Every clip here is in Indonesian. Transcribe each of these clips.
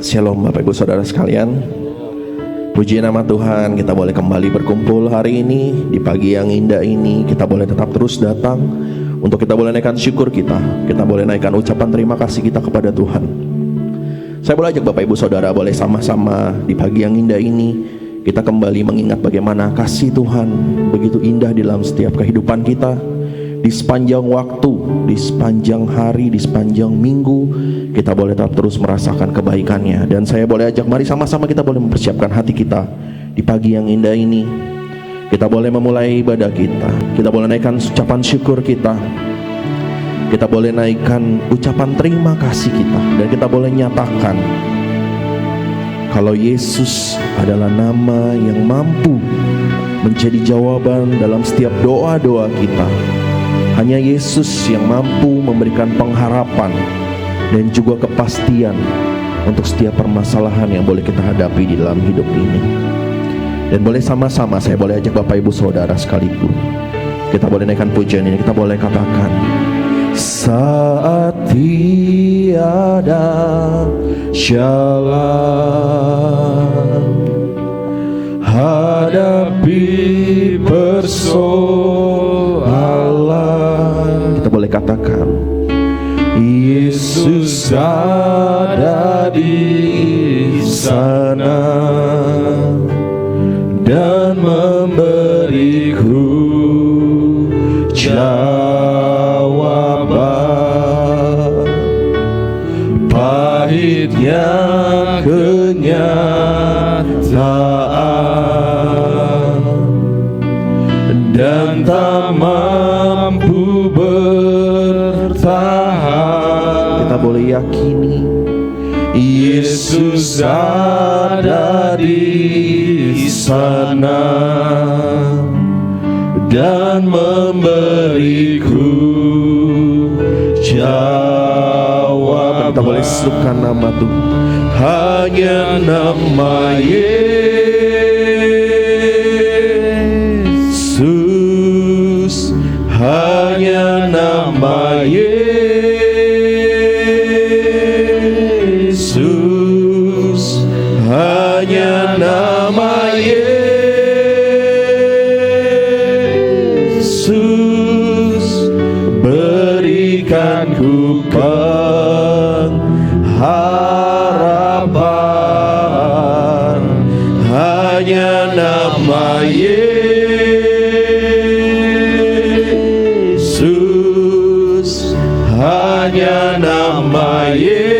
Shalom Bapak Ibu Saudara sekalian. Puji nama Tuhan, kita boleh kembali berkumpul hari ini. Di pagi yang indah ini kita boleh tetap terus datang untuk kita boleh naikkan syukur kita. Kita boleh naikkan ucapan terima kasih kita kepada Tuhan. Saya boleh ajak Bapak Ibu Saudara boleh sama-sama di pagi yang indah ini kita kembali mengingat bagaimana kasih Tuhan begitu indah di dalam setiap kehidupan kita. Di sepanjang waktu, di sepanjang hari, di sepanjang minggu, kita boleh tetap terus merasakan kebaikannya. Dan saya boleh ajak, mari sama-sama kita boleh mempersiapkan hati kita di pagi yang indah ini. Kita boleh memulai ibadah kita. Kita boleh naikkan ucapan syukur kita. Kita boleh naikkan ucapan terima kasih kita. Dan kita boleh nyatakan kalau Yesus adalah nama yang mampu menjadi jawaban dalam setiap doa-doa kita. Hanya Yesus yang mampu memberikan pengharapan dan juga kepastian untuk setiap permasalahan yang boleh kita hadapi di dalam hidup ini. Dan boleh sama-sama saya boleh ajak Bapak Ibu Saudara sekaligus kita boleh naikkan pujian ini. Kita boleh katakan, saat tiada jalan hadapi persoalan, kita boleh katakan Yesus ada di sana dan memberiku jawaban. Pahitnya kenyataan dan tak mampu bertahan. Kita boleh yakini Yesus ada di sana dan memberiku jawaban. Kita boleh serukan nama Tuhan, hanya nama Yesus, hanya nama Yesus, hanya nama Yesus, berikan ku pengharapan. Hanya nama Yesus, hanya nama Yesus,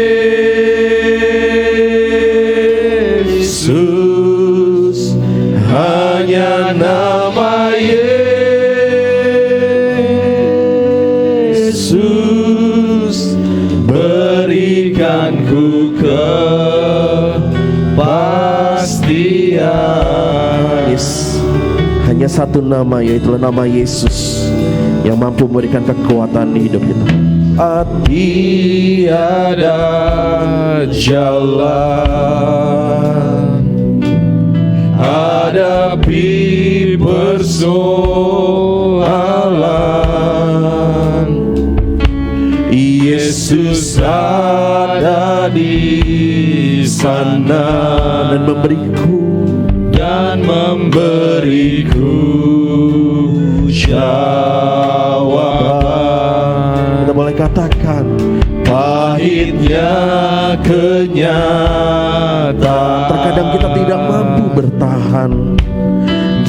hanya nama Yesus, berikan ku kepastian. Yes. Hanya satu nama, yaitu nama Yesus yang mampu memberikan kekuatan di hidup kita. Tiada jalan hadapi persoalan, Yesus ada di sana dan memberiku jawaban. Kita boleh katakan, pahitnya kenyataan. Terkadang kita tidak mampu bertahan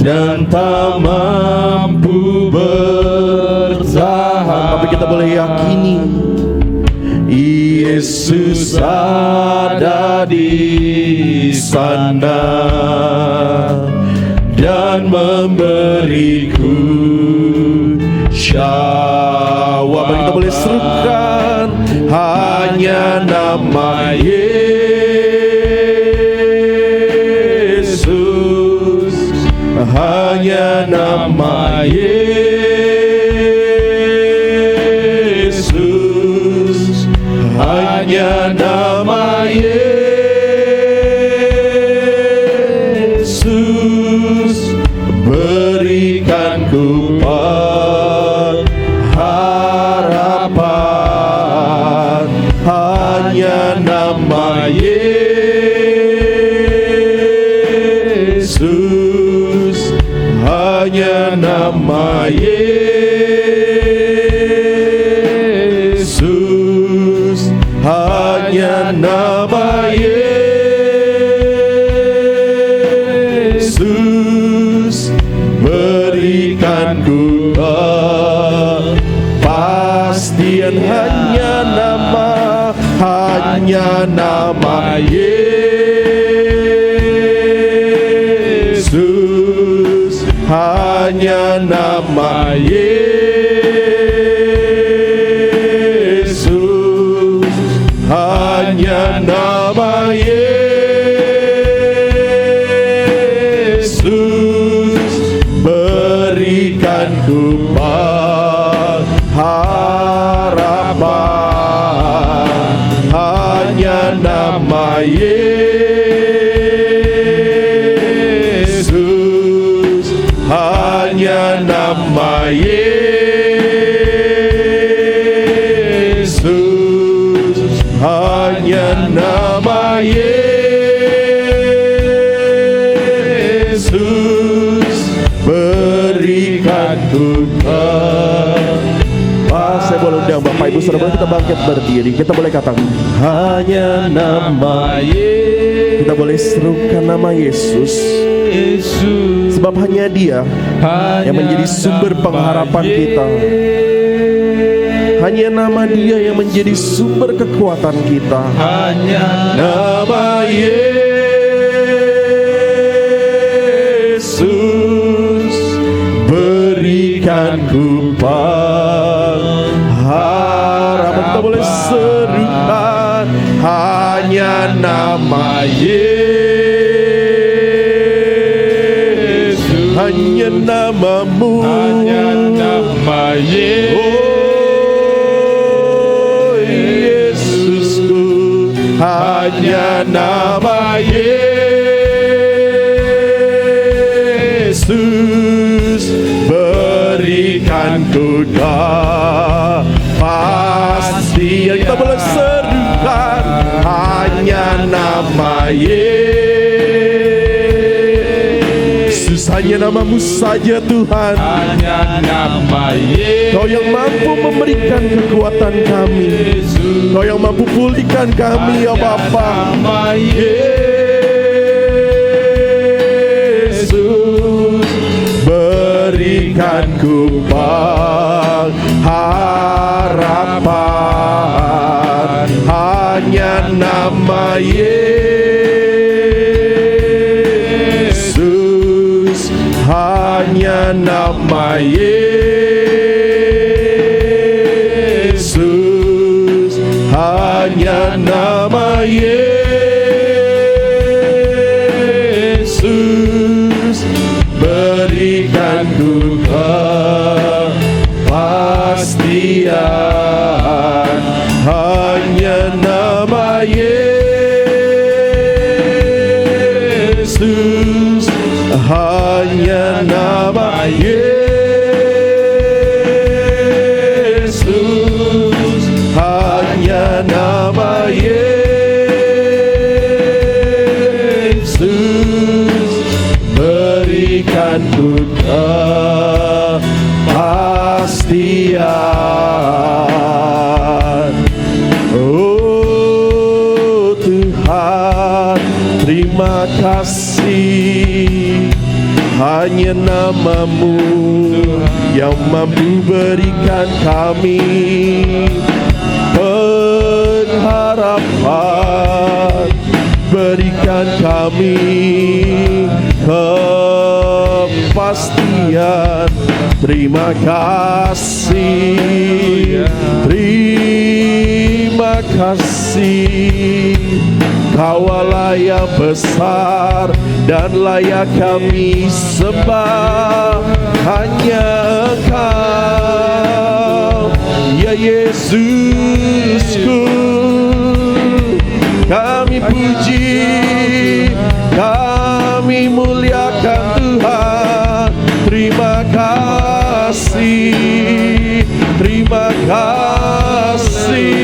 dan tak mampu bertahan, tapi kita boleh yakini Yesus ada di sana dan memberiku jawaban. Kita boleh serukan, hanya nama Yesus, hanya nama Yesus, hanya nama Yesus, berikan ku pengharapan, hanya nama Yesus, hanya nama Yesus, hanya nama Yesus, berikan ku kepastian, hanya nama Yesus, hanya nama Yesus, hanya nama Yesus, berikan ku pengharapan, hanya nama Yesus, hanya nama Yesus, hanya nama Yesus, berikan ku saya boleh undang Bapak Ibu Saudara, kita bangkit berdiri, kita boleh katakan hanya nama Yesus, kita boleh serukan nama Yesus, sebab hanya Dia yang menjadi sumber pengharapan kita, hanya nama Dia yang menjadi sumber kekuatan kita, hanya nama Yesus, berikan ku pengharapan. Kita boleh serukan hanya nama Yesus, hanya namamu, hanya nama Yesusku, hanya nama Yesus, berikan ku kepastian. Kita boleh serukan hanya nama Yesus, hanya namamu saja Tuhan, hanya nama Yesus. Kau yang mampu memberikan kekuatan kami, Kau yang mampu pulihkan kami ya Bapa. Yesus, berikan ku pengharapan, hanya nama Yesus, hanya nama Yesus, hanya nama Yesus, berikan ku kepastian, hanya nama Yesus, hanya nama Yesus, hanya nama Yesus, berikan ku kepastian. Oh Tuhan, terima kasih, hanya namamu yang mampu berikan kami pengharapan, berikan kami kepastian. Terima kasih, terima terima kasih. Kau Allah yang besar dan layak kami sembah, hanya Engkau ya Yesusku. Kami puji, kami muliakan Tuhan. Terima kasih, terima kasih.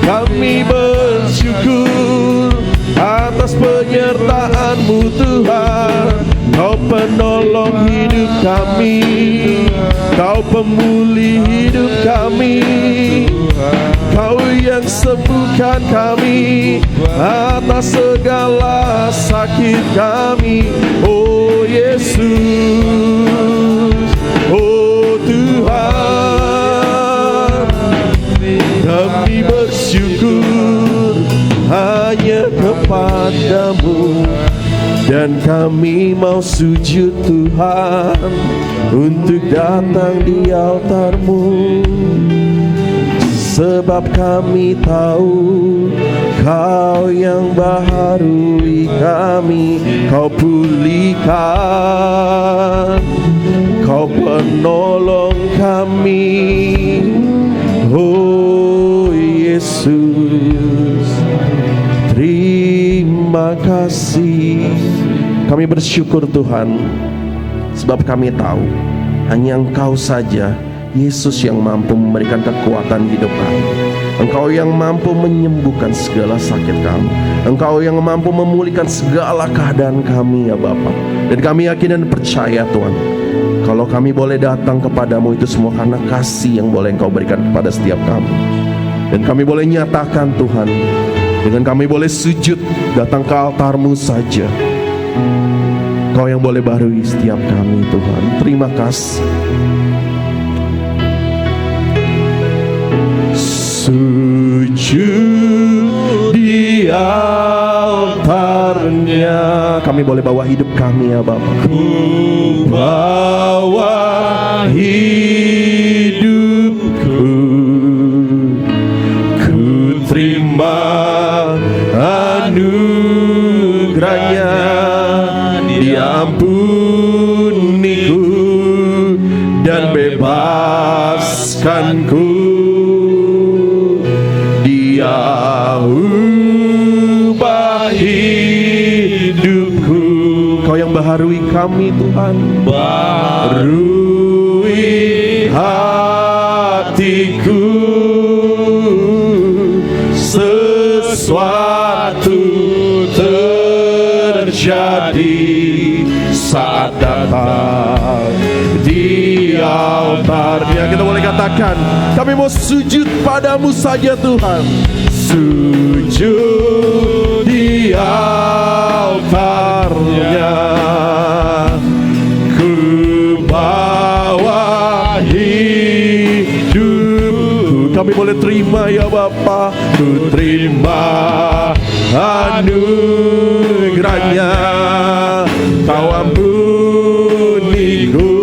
Kami bersyukur atas penyertaan-Mu Tuhan. Kau penolong hidup kami, Kau pemulih hidup kami, Kau yang sembuhkan kami atas segala sakit kami. Oh Yesus, oh Tuhan, kami bersyukur hanya kepada-Mu. Dan kami mau sujud Tuhan untuk datang di altar-Mu, sebab kami tahu Kau yang baharui kami, Kau pulihkan, Kau penolong kami. Oh Yesus, terima kasih. Kami bersyukur Tuhan, sebab kami tahu hanya Engkau saja, Yesus, yang mampu memberikan kekuatan hidup kami. Engkau yang mampu menyembuhkan segala sakit kami. Engkau yang mampu memulihkan segala keadaan kami ya Bapa. Dan kami yakin dan percaya Tuhan, kalau kami boleh datang kepadamu itu semua karena kasih yang boleh Engkau berikan kepada setiap kami. Dan kami boleh nyatakan Tuhan, dengan kami boleh sujud datang ke altar-Mu saja, Kau yang boleh baharui setiap kami Tuhan. Terima kasih. Sujud di altar-Nya, kami boleh bawa hidup kami ya Bapa. Ku bawa hidupku, ku terima anugerah-Nya, diampuniku dan bebaskanku. Dia ubah hidupku. Kau yang baharui kami Tuhan, baharui hatiku. Sesuatu terjadi saat datang di altar-Nya. Kita boleh katakan, kami mau sujud padamu saja Tuhan. Sujud di altar-Nya, ku bawa hidupku. Kami boleh terima ya Bapa, ku terima anugerah-Nya, Kau ampuniku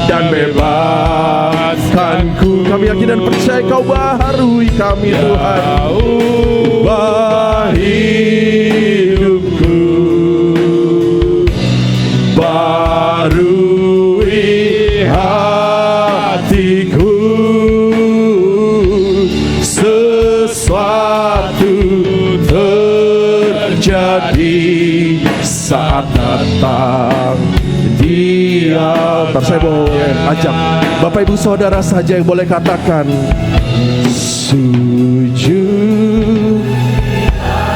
dan bebaskanku. Kami yakin dan percaya Kau baharui kami Tuhan. Ubah hidupku, baharui hatiku. Sesuatu terjadi saat datang di altar. Saya boleh ajak Bapak Ibu Saudara saja yang boleh katakan sujud.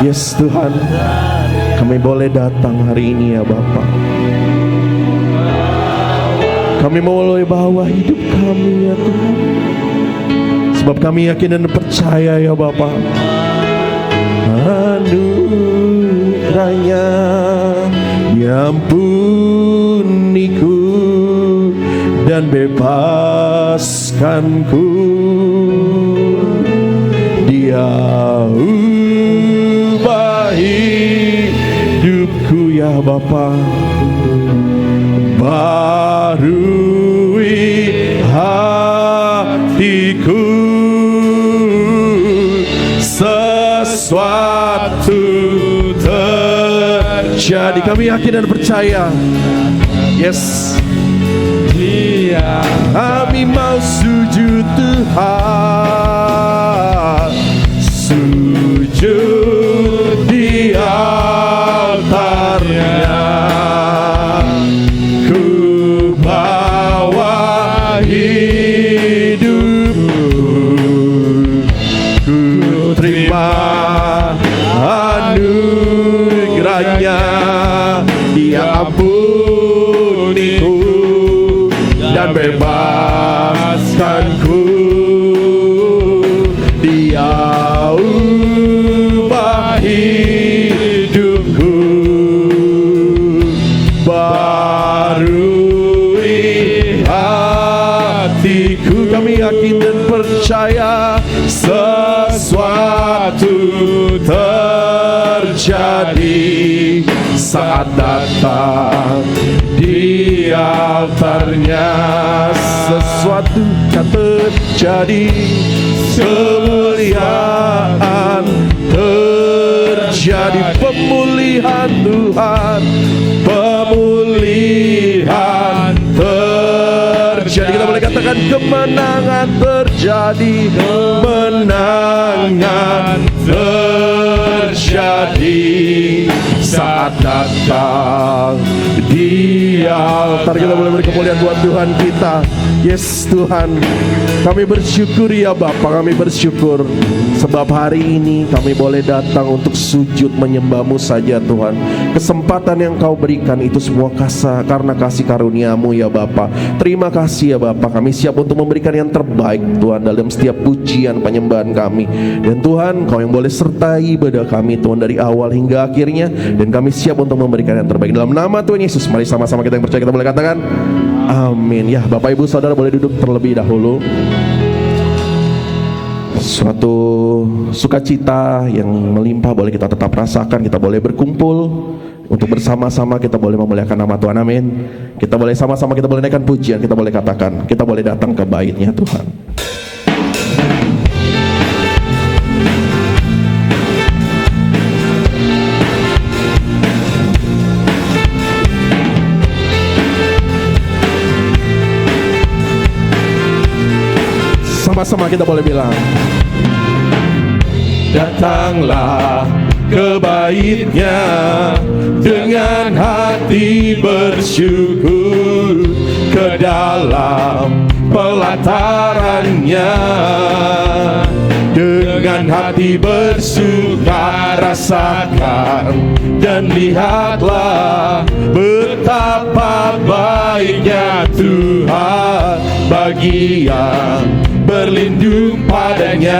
Yes Tuhan, kami boleh datang hari ini ya Bapak. Kami boleh bawa hidup kami ya Tuhan, sebab kami yakin dan percaya ya Bapak, anugerah-Nya diampuniku dan bebaskanku. Dia ubah hidupku ya Bapa, baharui hatiku. sesuatu terjadi. Kami yakin dan percaya. Yes. Dia, kami mau sujud Tuhan, sujud di altarnya. Ku bawa hidupku, ku terima anugerahnya. Dia ampuniku dan bebaskanku. Dia ubah hidupku, barui hatiku. Kami yakin dan percaya sesuatu terjadi saat datang di altarnya. Sesuatu yang terjadi, kemuliaan terjadi, pemulihan Tuhan, pemulihan terjadi. Kita boleh katakan kemenangan terjadi, kemenangan terjadi saat datang di altar. Kita boleh beri kemuliaan buat Tuhan kita. Yes Tuhan, kami bersyukur ya Bapa, kami bersyukur sebab hari ini kami boleh datang untuk sujud menyembah-Mu saja Tuhan. Kesempatan yang Kau berikan itu semua karena kasih karunia-Mu ya Bapa. Terima kasih ya Bapa, kami siap untuk memberikan yang terbaik Tuhan dalam setiap pujian penyembahan kami. Dan Tuhan, Kau yang boleh sertai ibadah kami Tuhan dari awal hingga akhirnya. Dan kami siap untuk memberikan yang terbaik dalam nama Tuhan Yesus. Mari sama-sama kita yang percaya, kita boleh katakan amin. Ya Bapak Ibu Saudara boleh duduk terlebih dahulu. Suatu sukacita yang melimpah boleh kita tetap rasakan. Kita boleh berkumpul untuk bersama-sama, kita boleh memuliakan nama Tuhan, amin. Kita boleh sama-sama, kita boleh naikkan pujian, kita boleh katakan, kita boleh datang ke bait-Nya Tuhan. Sama-sama kita boleh bilang, datanglah ke bait-Nya dengan hati bersyukur, ke dalam pelataran-Nya dengan hati bersuka rasakan dan lihatlah betapa baiknya Tuhan bagi yang berlindung padanya.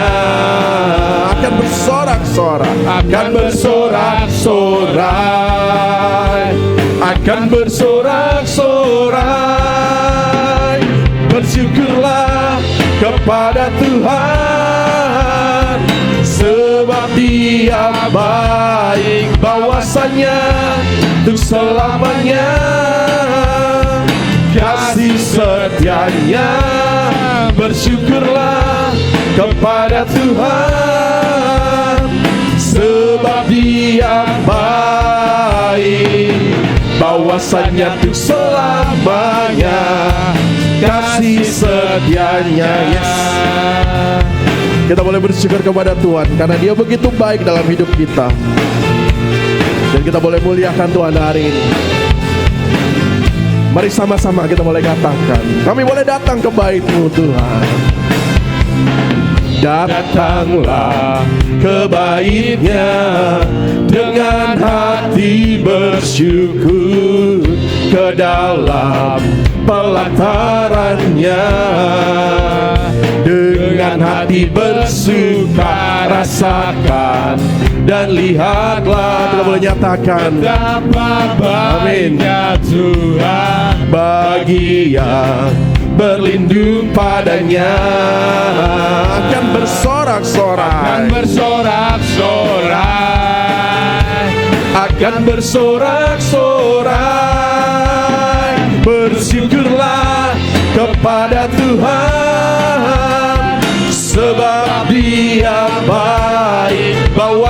Akan bersorak-sorai, akan bersorak-sorai, akan bersorak-sorai. Bersyukurlah kepada Tuhan, sebab Dia baik, bahwasanya untuk selamanya kasih setianya. Bersyukurlah kepada Tuhan, sebab Dia baik, bahwasanya untuk selamanya kasih setianya. Yes. Kita boleh bersyukur kepada Tuhan karena Dia begitu baik dalam hidup kita. Dan kita boleh muliakan Tuhan hari ini. Mari sama-sama kita boleh katakan, kami boleh datang ke bait-Mu Tuhan. Datanglah ke bait-Nya dengan hati bersyukur, ke dalam pelataran-Nya dengan hati bersuka rasakan dan lihatlah. Kita boleh nyatakan betapa baiknya Tuhan bagi yang berlindung padanya. Akan bersorak-sorai, akan bersorak-sorai, akan bersorak-sorai. Bersyukurlah kepada Tuhan, sebab Dia baik, bahwa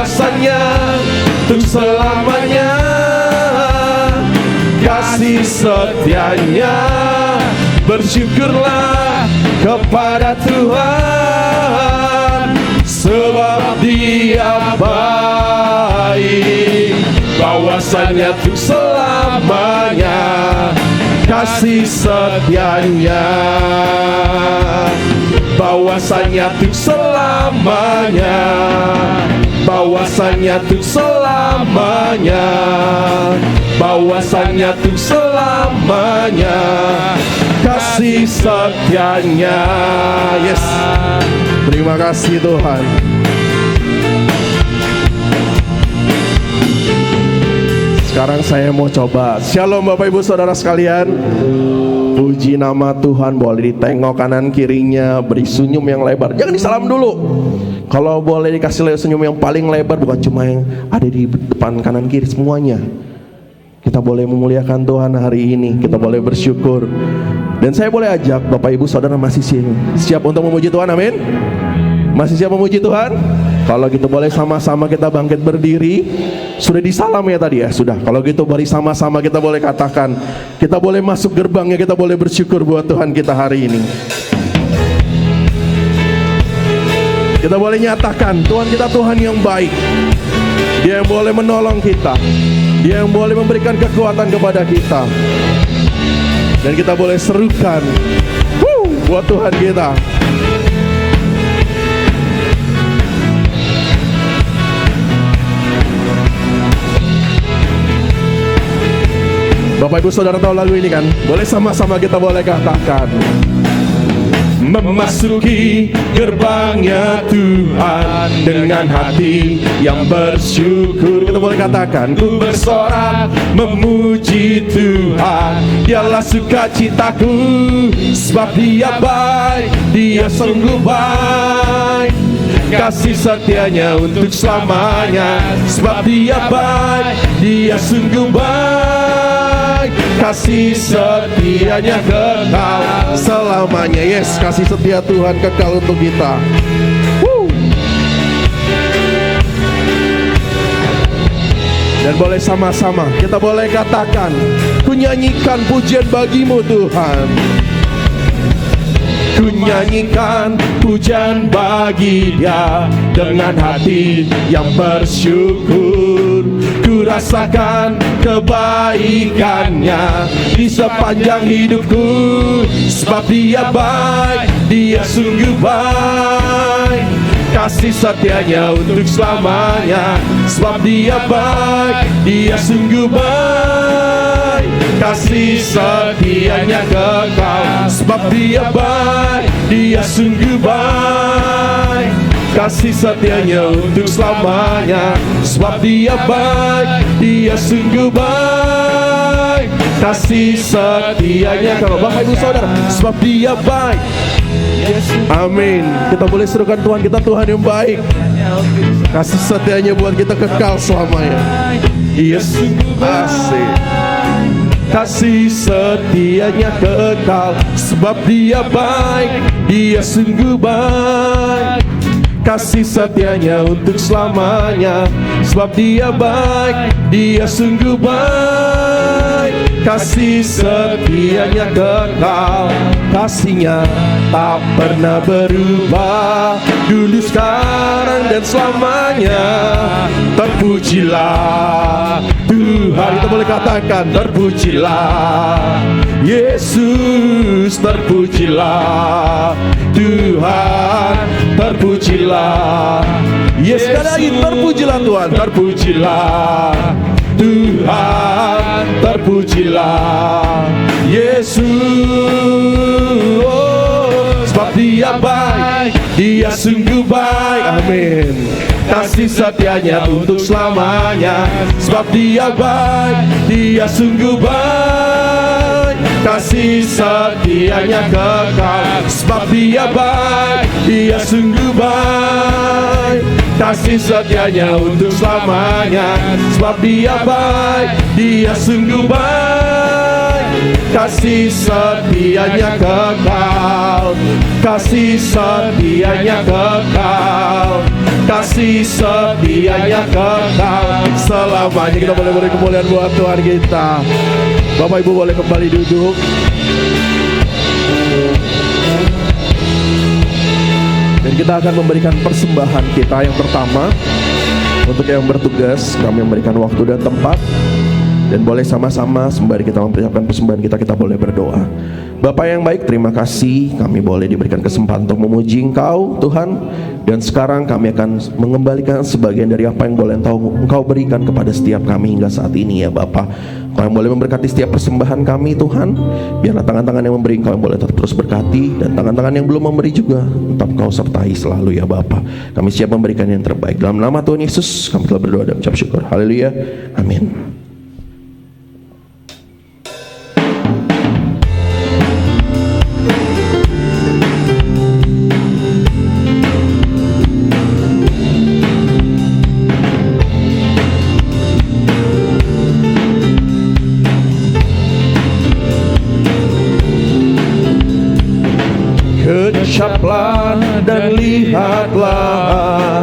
setianya. Bersyukurlah kepada Tuhan, sebab Dia baik, bahwasanya untuk selamanya kasih setianya, bahwasanya untuk selamanya, bahwasanya untuk selamanya, bahwasanya untuk selamanya kasih setianya. Yes, terima kasih Tuhan. Sekarang saya mau coba. Shalom Bapak Ibu Saudara sekalian. Puji nama Tuhan. Boleh ditengok kanan kirinya, beri senyum yang lebar. Jangan disalam dulu. Kalau boleh dikasih senyum yang paling lebar, bukan cuma yang ada di depan kanan kiri, semuanya. Kita boleh memuliakan Tuhan hari ini. Kita boleh bersyukur. Dan saya boleh ajak Bapak Ibu Saudara masih siap untuk memuji Tuhan, amin? Masih siap memuji Tuhan? Kalau gitu boleh sama-sama kita bangkit berdiri. Sudah disalam ya tadi ya? Sudah. Kalau gitu mari sama-sama kita boleh katakan, kita boleh masuk gerbangnya, kita boleh bersyukur buat Tuhan kita hari ini. Kita boleh nyatakan Tuhan kita Tuhan yang baik. Dia yang boleh menolong kita, Dia yang boleh memberikan kekuatan kepada kita. Dan kita boleh serukan buat Tuhan kita. Bapak Ibu Saudara tahu lagu ini kan? Boleh sama-sama kita boleh katakan, memasuki gerbangnya Tuhan dengan hati yang bersyukur. Kita boleh katakan, ku bersorak memuji Tuhan, Dialah sukacitaku, sebab Dia baik, Dia sungguh baik, kasih setianya untuk selamanya, sebab Dia baik, Dia sungguh baik, kasih setianya kekal selamanya. Yes, kasih setia Tuhan kekal untuk kita. Dan boleh sama-sama kita boleh katakan, ku nyanyikan pujian bagimu Tuhan, ku nyanyikan pujian bagi Dia dengan hati yang bersyukur. Ku rasakan kebaikannya di sepanjang hidupku, sebab Dia baik, Dia sungguh baik, kasih setianya untuk selamanya, sebab Dia baik, Dia sungguh baik, kasih setianya kekal, sebab Dia baik, Dia sungguh baik, kasih setianya untuk selamanya, sebab Dia baik, Dia sungguh baik, kasih setianya kekal. Bapak Ibu Saudara, sebab Dia baik. Amin. Kita boleh serukan Tuhan kita Tuhan yang baik, kasih setianya buat kita kekal selamanya. Yes, asik. Kasih setianya kekal, sebab Dia baik, Dia sungguh baik, kasih setianya untuk selamanya, sebab Dia baik, Dia sungguh baik, kasih setianya kekal, kasihnya tak pernah berubah, dulu sekarang dan selamanya. Terpujilah Tuhan, kita boleh katakan terpujilah Yesus, terpujilah Tuhan, terpujilah Yesus. Sekali lagi terpujilah Tuhan, terpujilah Tuhan, terpujilah Yesus. Sebab Dia baik, Dia sungguh baik. Amin. Kasih setianya untuk selamanya, sebab Dia baik, Dia sungguh baik, kasih setianya kekal, sebab Dia baik, Dia sungguh baik, kasih setianya untuk selamanya, sebab Dia baik, Dia sungguh baik, kasih setianya kekal, kasih setianya kekal, kasih setianya kekal selamanya. Kita boleh beri kemuliaan buat Tuhan kita. Bapak Ibu boleh kembali duduk. Dan kita akan memberikan persembahan kita yang pertama. Untuk yang bertugas, kami memberikan waktu dan tempat. Dan boleh sama-sama sembari kita mempersiapkan persembahan kita, kita boleh berdoa. Bapa yang baik, terima kasih kami boleh diberikan kesempatan untuk memuji Engkau Tuhan. Dan sekarang kami akan mengembalikan sebagian dari apa yang boleh Engkau berikan kepada setiap kami hingga saat ini ya Bapa. Kau yang boleh memberkati setiap persembahan kami Tuhan. Biarlah tangan-tangan yang memberi Engkau yang boleh tetap terus berkati. Dan tangan-tangan yang belum memberi juga tetap Engkau sertai selalu ya Bapa. Kami siap memberikan yang terbaik. Dalam nama Tuhan Yesus kami telah berdoa dan mengucap syukur. Haleluya. Amin. Kecaplah dan lihatlah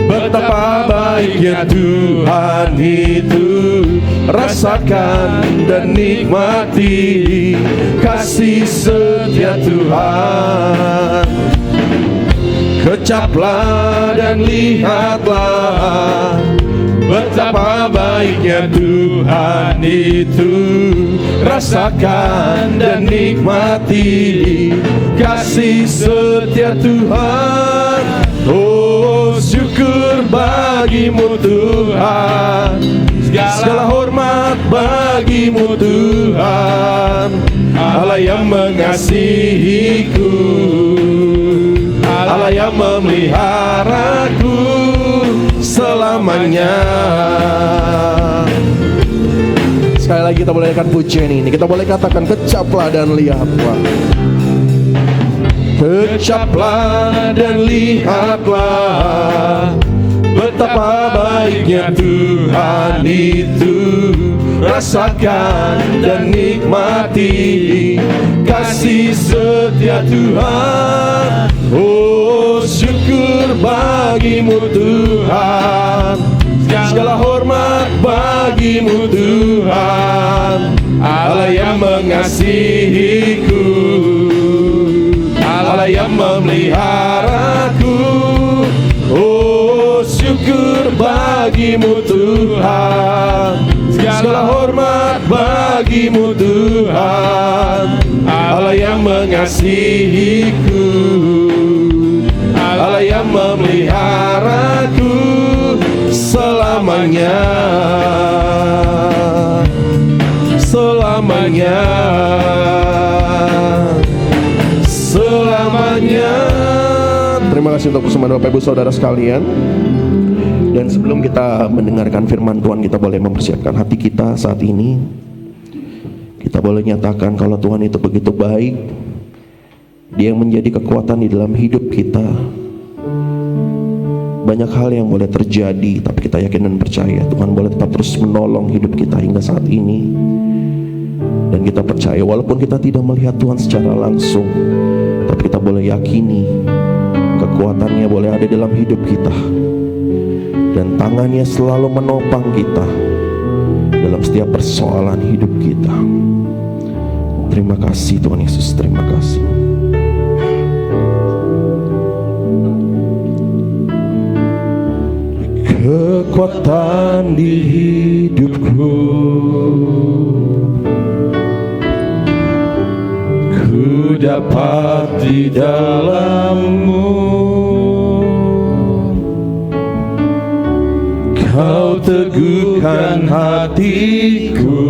betapa baiknya Tuhan itu. Rasakan dan nikmati kasih setia Tuhan. Kecaplah dan lihatlah betapa baiknya Tuhan itu. Rasakan dan nikmati kasih setia Tuhan. Oh, syukur bagimu Tuhan, segala hormat bagimu Tuhan. Allah yang mengasihiku, Allah yang memeliharaku selamanya. Sekali lagi kita boleh katakan pujian ini. Kita boleh katakan kecaplah dan lihatlah. Kecaplah dan lihatlah betapa baiknya Tuhan itu. Rasakan dan nikmati kasih setia Tuhan. Oh, syukur bagimu Tuhan, segala hormat bagimu Tuhan. Allah yang mengasihiku, Allah yang memeliharaku. Oh, syukur bagimu Tuhan, segala hormat bagimu Tuhan. Allah yang mengasihiku, Allah yang memeliharaku selamanya. Selamanya, selamanya. Terima kasih untuk persembahan Bapak Ibu Saudara sekalian. Dan sebelum kita mendengarkan firman Tuhan, kita boleh mempersiapkan hati kita saat ini. Kita boleh nyatakan kalau Tuhan itu begitu baik. Dia yang menjadi kekuatan di dalam hidup kita. Banyak hal yang boleh terjadi, tapi kita yakin dan percaya Tuhan boleh tetap terus menolong hidup kita hingga saat ini. Dan kita percaya walaupun kita tidak melihat Tuhan secara langsung, tapi kita boleh yakini kekuatannya boleh ada dalam hidup kita. Dan tangannya selalu menopang kita dalam setiap persoalan hidup kita. Terima kasih Tuhan Yesus, terima kasih. Kekuatan di hidupku, ku dapat di dalam-Mu. Kau teguhkan hatiku,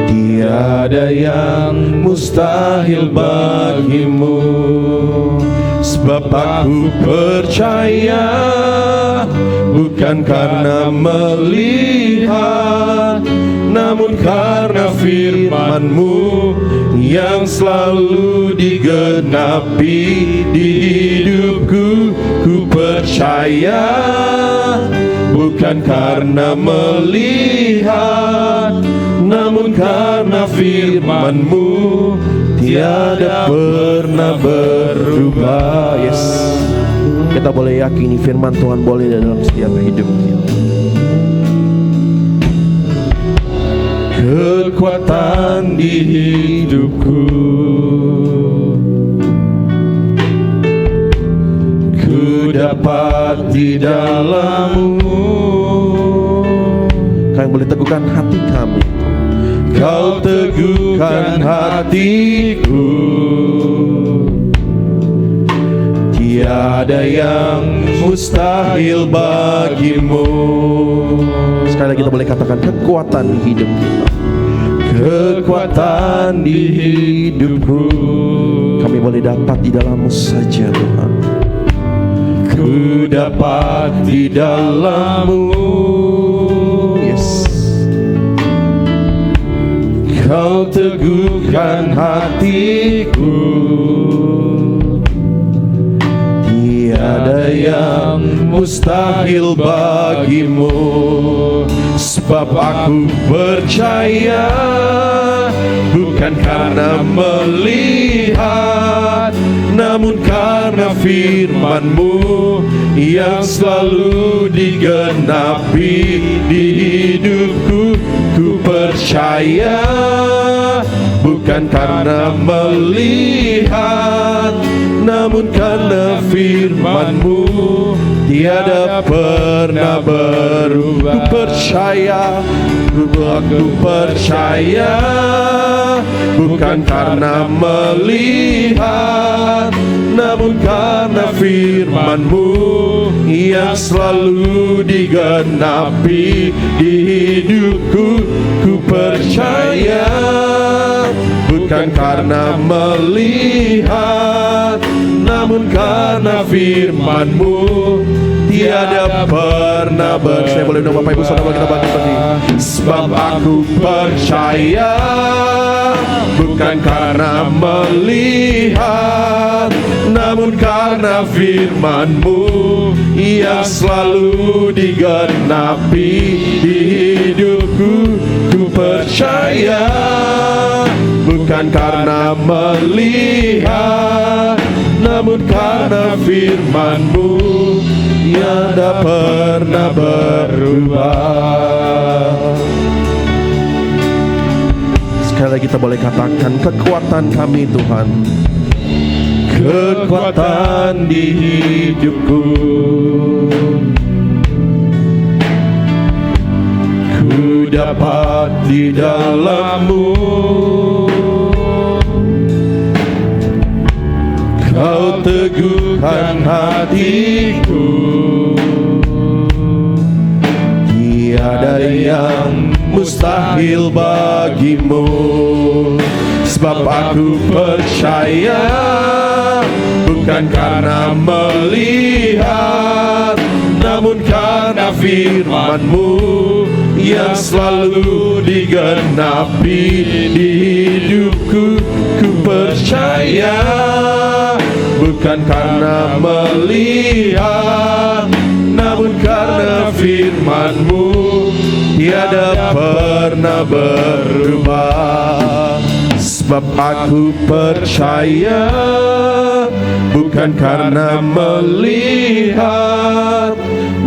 tiada yang mustahil bagimu. Sebab aku percaya, bukan karena melihat, namun karena firman-Mu yang selalu digenapi di hidupku. Ku percaya, bukan karena melihat, namun karena firman-Mu tiada pernah berubah. Yes, kita boleh yakini firman Tuhan boleh dalam setiap hidup kita. Kekuatan di hidupku, ku dapat di dalam-Mu. Kau yang boleh teguhkan hati kami, Kau teguhkan hatiku. Tiada yang mustahil bagimu. Sekali lagi kita boleh katakan kekuatan di hidup kita. Kekuatan di hidupku, kami boleh dapat di dalam-Mu saja Tuhan. Ku dapat di dalam-Mu. Yes, Kau teguhkan hatiku. Tiada yang mustahil bagimu. Sebab aku percaya, bukan karena melihat, namun karena firman-Mu yang selalu digenapi di hidupku. Ku percaya, bukan karena melihat, namun karena firman-Mu tiada pernah berubah. Ku percaya, aku percaya, bukan karena melihat, namun karena firman-Mu yang selalu digenapi di hidupku. Ku percaya, bukan karena melihat, namun karena firman-Mu tiada pernah berubah. Saya boleh undang Bapak Ibu Saudara kita bangkit tadi. Sebab aku percaya, bukan karena melihat, namun karena firman-Mu yang selalu digenapi di hidupku. Ku percaya, bukan karena melihat, namun karena firman-Mu tiada pernah berubah. Sekali lagi kita boleh katakan kekuatan kami Tuhan. Kekuatan di hidupku, ku dapat di dalam-Mu. Kau teguhkan hatiku. Tiada yang mustahil bagimu. Sebab aku percaya, bukan karena melihat, namun karena firman-Mu yang selalu digenapi di hidupku. Ku percaya, bukan karena melihat, namun karena firman-Mu tiada pernah berubah. Sebab aku percaya, bukan karena melihat,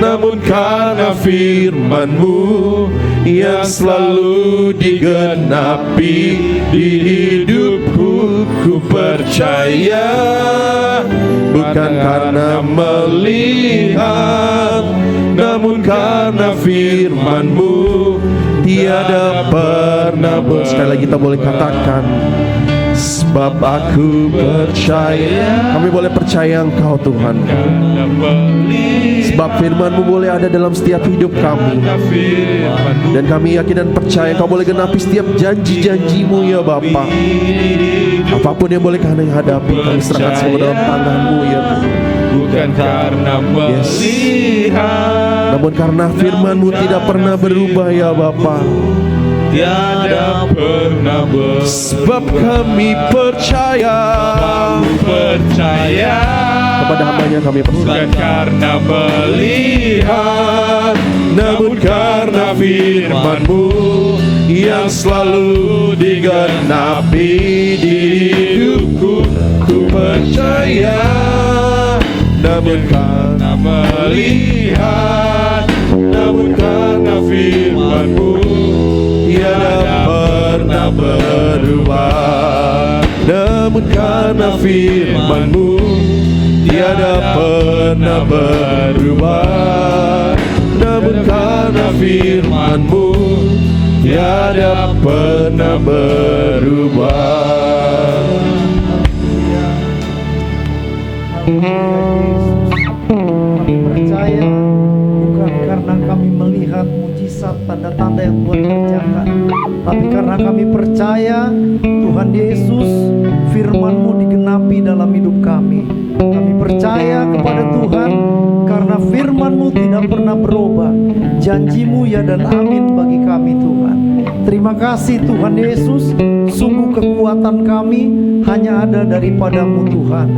namun karena firman-Mu yang selalu digenapi di hidupku. Ku percaya, bukan karena melihat, namun karena firman-Mu tiada pernah berubah. Sekali lagi kita boleh katakan, sebab aku percaya. Kami boleh percaya Engkau Tuhan. Sebab firman-Mu boleh ada dalam setiap hidup kami. Dan kami yakin dan percaya Engkau boleh genapi setiap janji-janji-Mu ya Bapa. Apapun yang boleh kami hadapi, kami serahkan semua dalam tangan-Mu ya Tuhan. Bukan karena melihat, namun karena firman-Mu tidak pernah berubah ya Bapa. tiada pernah berubah. Sebab kami percaya, percaya, kepada hambanya kami bukan persilahkan. karena melihat, namun karena firman-Mu yang selalu digenapi di hidupku. Ku percaya, namun karena melihat, namun karena firman-Mu tiada pernah berubah. Namun karena firman-Mu tiada pernah berubah. Namun karena firman-Mu tiada pernah berubah. Kami percaya bukan karena kami melihat mujizat tanda-tanda yang Tuhan kerjakan, tapi karena kami percaya Tuhan Yesus, firman-Mu digenapi dalam hidup kami. Kami percaya kepada Tuhan karena firman-Mu tidak pernah berubah. Janji-Mu ya dan amin bagi kami Tuhan. Terima kasih Tuhan Yesus. Sungguh kekuatan kami hanya ada daripada-Mu Tuhan.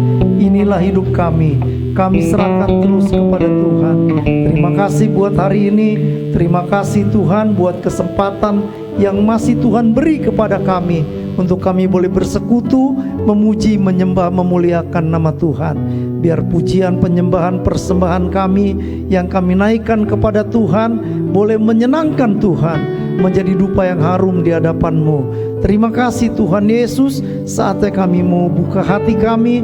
Inilah hidup kami. Kami serahkan terus kepada Tuhan. Terima kasih buat hari ini. Terima kasih Tuhan buat kesempatan yang masih Tuhan beri kepada kami, untuk kami boleh bersekutu, memuji, menyembah, memuliakan nama Tuhan. Biar pujian, penyembahan, persembahan kami yang kami naikkan kepada Tuhan boleh menyenangkan Tuhan, menjadi dupa yang harum di hadapan-Mu. Terima kasih Tuhan Yesus. Saatnya kami mau buka hati kami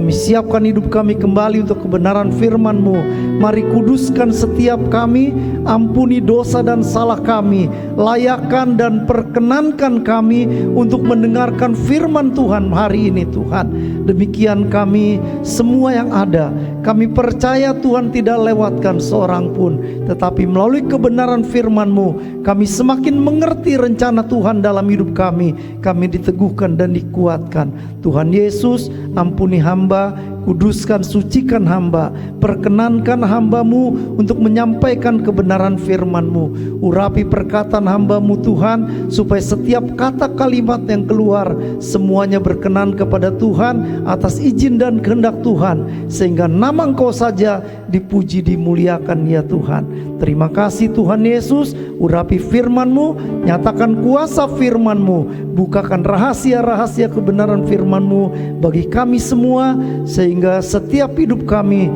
siapkan hidup kami kembali untuk kebenaran firman-Mu. Mari kuduskan setiap kami, ampuni dosa dan salah kami, layakkan dan perkenankan kami untuk mendengarkan firman Tuhan hari ini Tuhan. Demikian kami semua yang ada, kami percaya Tuhan tidak lewatkan seorang pun, tetapi melalui kebenaran firman-Mu kami semakin mengerti rencana Tuhan dalam hidup kami diteguhkan dan dikuatkan. Tuhan Yesus, ampuni hamba, kuduskan, sucikan hamba, perkenankan hamba-Mu untuk menyampaikan kebenaran firman-Mu. Urapi perkataan hamba-Mu Tuhan, supaya setiap kata kalimat yang keluar semuanya berkenan kepada Tuhan atas izin dan kehendak Tuhan, sehingga nama Engkau saja dipuji, dimuliakan ya Tuhan. Terima kasih Tuhan Yesus. Urapi firman-Mu, nyatakan kuasa firman-Mu, bukakan rahasia-rahasia kebenaran firman-Mu bagi kami semua, sehingga setiap hidup kami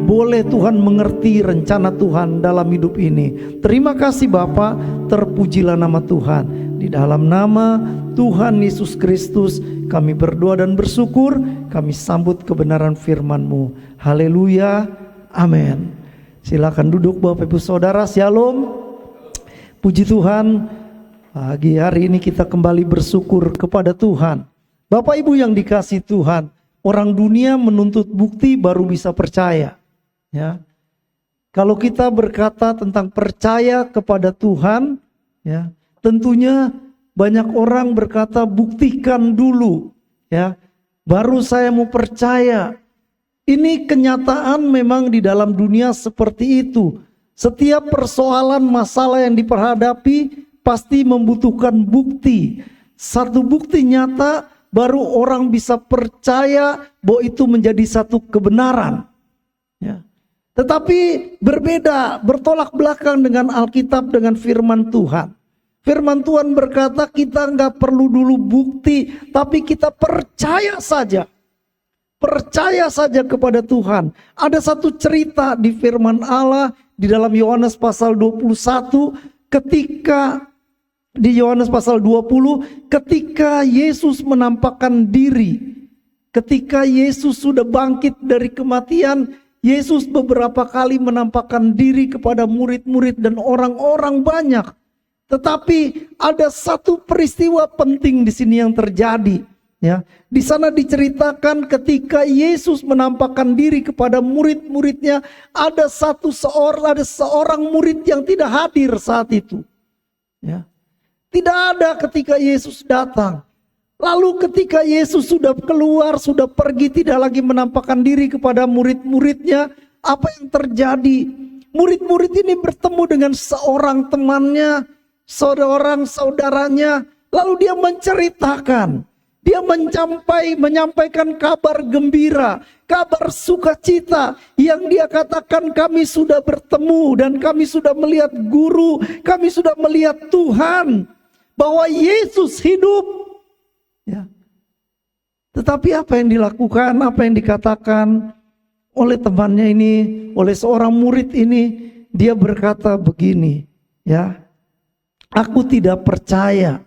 boleh Tuhan mengerti rencana Tuhan dalam hidup ini. Terima kasih Bapa, terpujilah nama Tuhan. Di dalam nama Tuhan Yesus Kristus kami berdoa dan bersyukur. Kami sambut kebenaran firman-Mu. Haleluya, amin. Silakan duduk Bapak Ibu Saudara. Shalom. Puji Tuhan, pagi hari ini kita kembali bersyukur kepada Tuhan. Bapak Ibu yang dikasihi Tuhan, orang dunia menuntut bukti baru bisa percaya. Ya, kalau kita berkata tentang percaya kepada Tuhan, ya, tentunya banyak orang berkata buktikan dulu, ya, baru saya mau percaya. Ini kenyataan memang di dalam dunia seperti itu. Setiap persoalan, masalah yang diperhadapi pasti membutuhkan bukti. Satu bukti nyata baru orang bisa percaya bahwa itu menjadi satu kebenaran. Ya. Tetapi berbeda, bertolak belakang dengan Alkitab, dengan firman Tuhan. Firman Tuhan berkata kita nggak perlu dulu bukti, tapi kita percaya saja. Percaya saja kepada Tuhan. Ada satu cerita di firman Allah di dalam Yohanes pasal 21, ketika di Yohanes pasal 20, ketika Yesus menampakkan diri, ketika Yesus sudah bangkit dari kematian, Yesus beberapa kali menampakkan diri kepada murid-murid dan orang-orang banyak. Tetapi ada satu peristiwa penting di sini yang terjadi. Ya, di sana diceritakan ketika Yesus menampakkan diri kepada murid-muridnya, ada seorang murid yang tidak hadir saat itu. Ya, tidak ada ketika Yesus datang. Lalu ketika Yesus sudah keluar, sudah pergi, tidak lagi menampakkan diri kepada murid-muridnya, apa yang terjadi? Murid-murid ini bertemu dengan seorang temannya, seorang saudaranya, lalu dia menceritakan. Dia menyampaikan kabar gembira, kabar sukacita yang dia katakan kami sudah bertemu dan kami sudah melihat guru, kami sudah melihat Tuhan, bahwa Yesus hidup. Ya. Tetapi apa yang dilakukan, apa yang dikatakan oleh temannya ini, oleh seorang murid ini, dia berkata begini, ya, aku tidak percaya.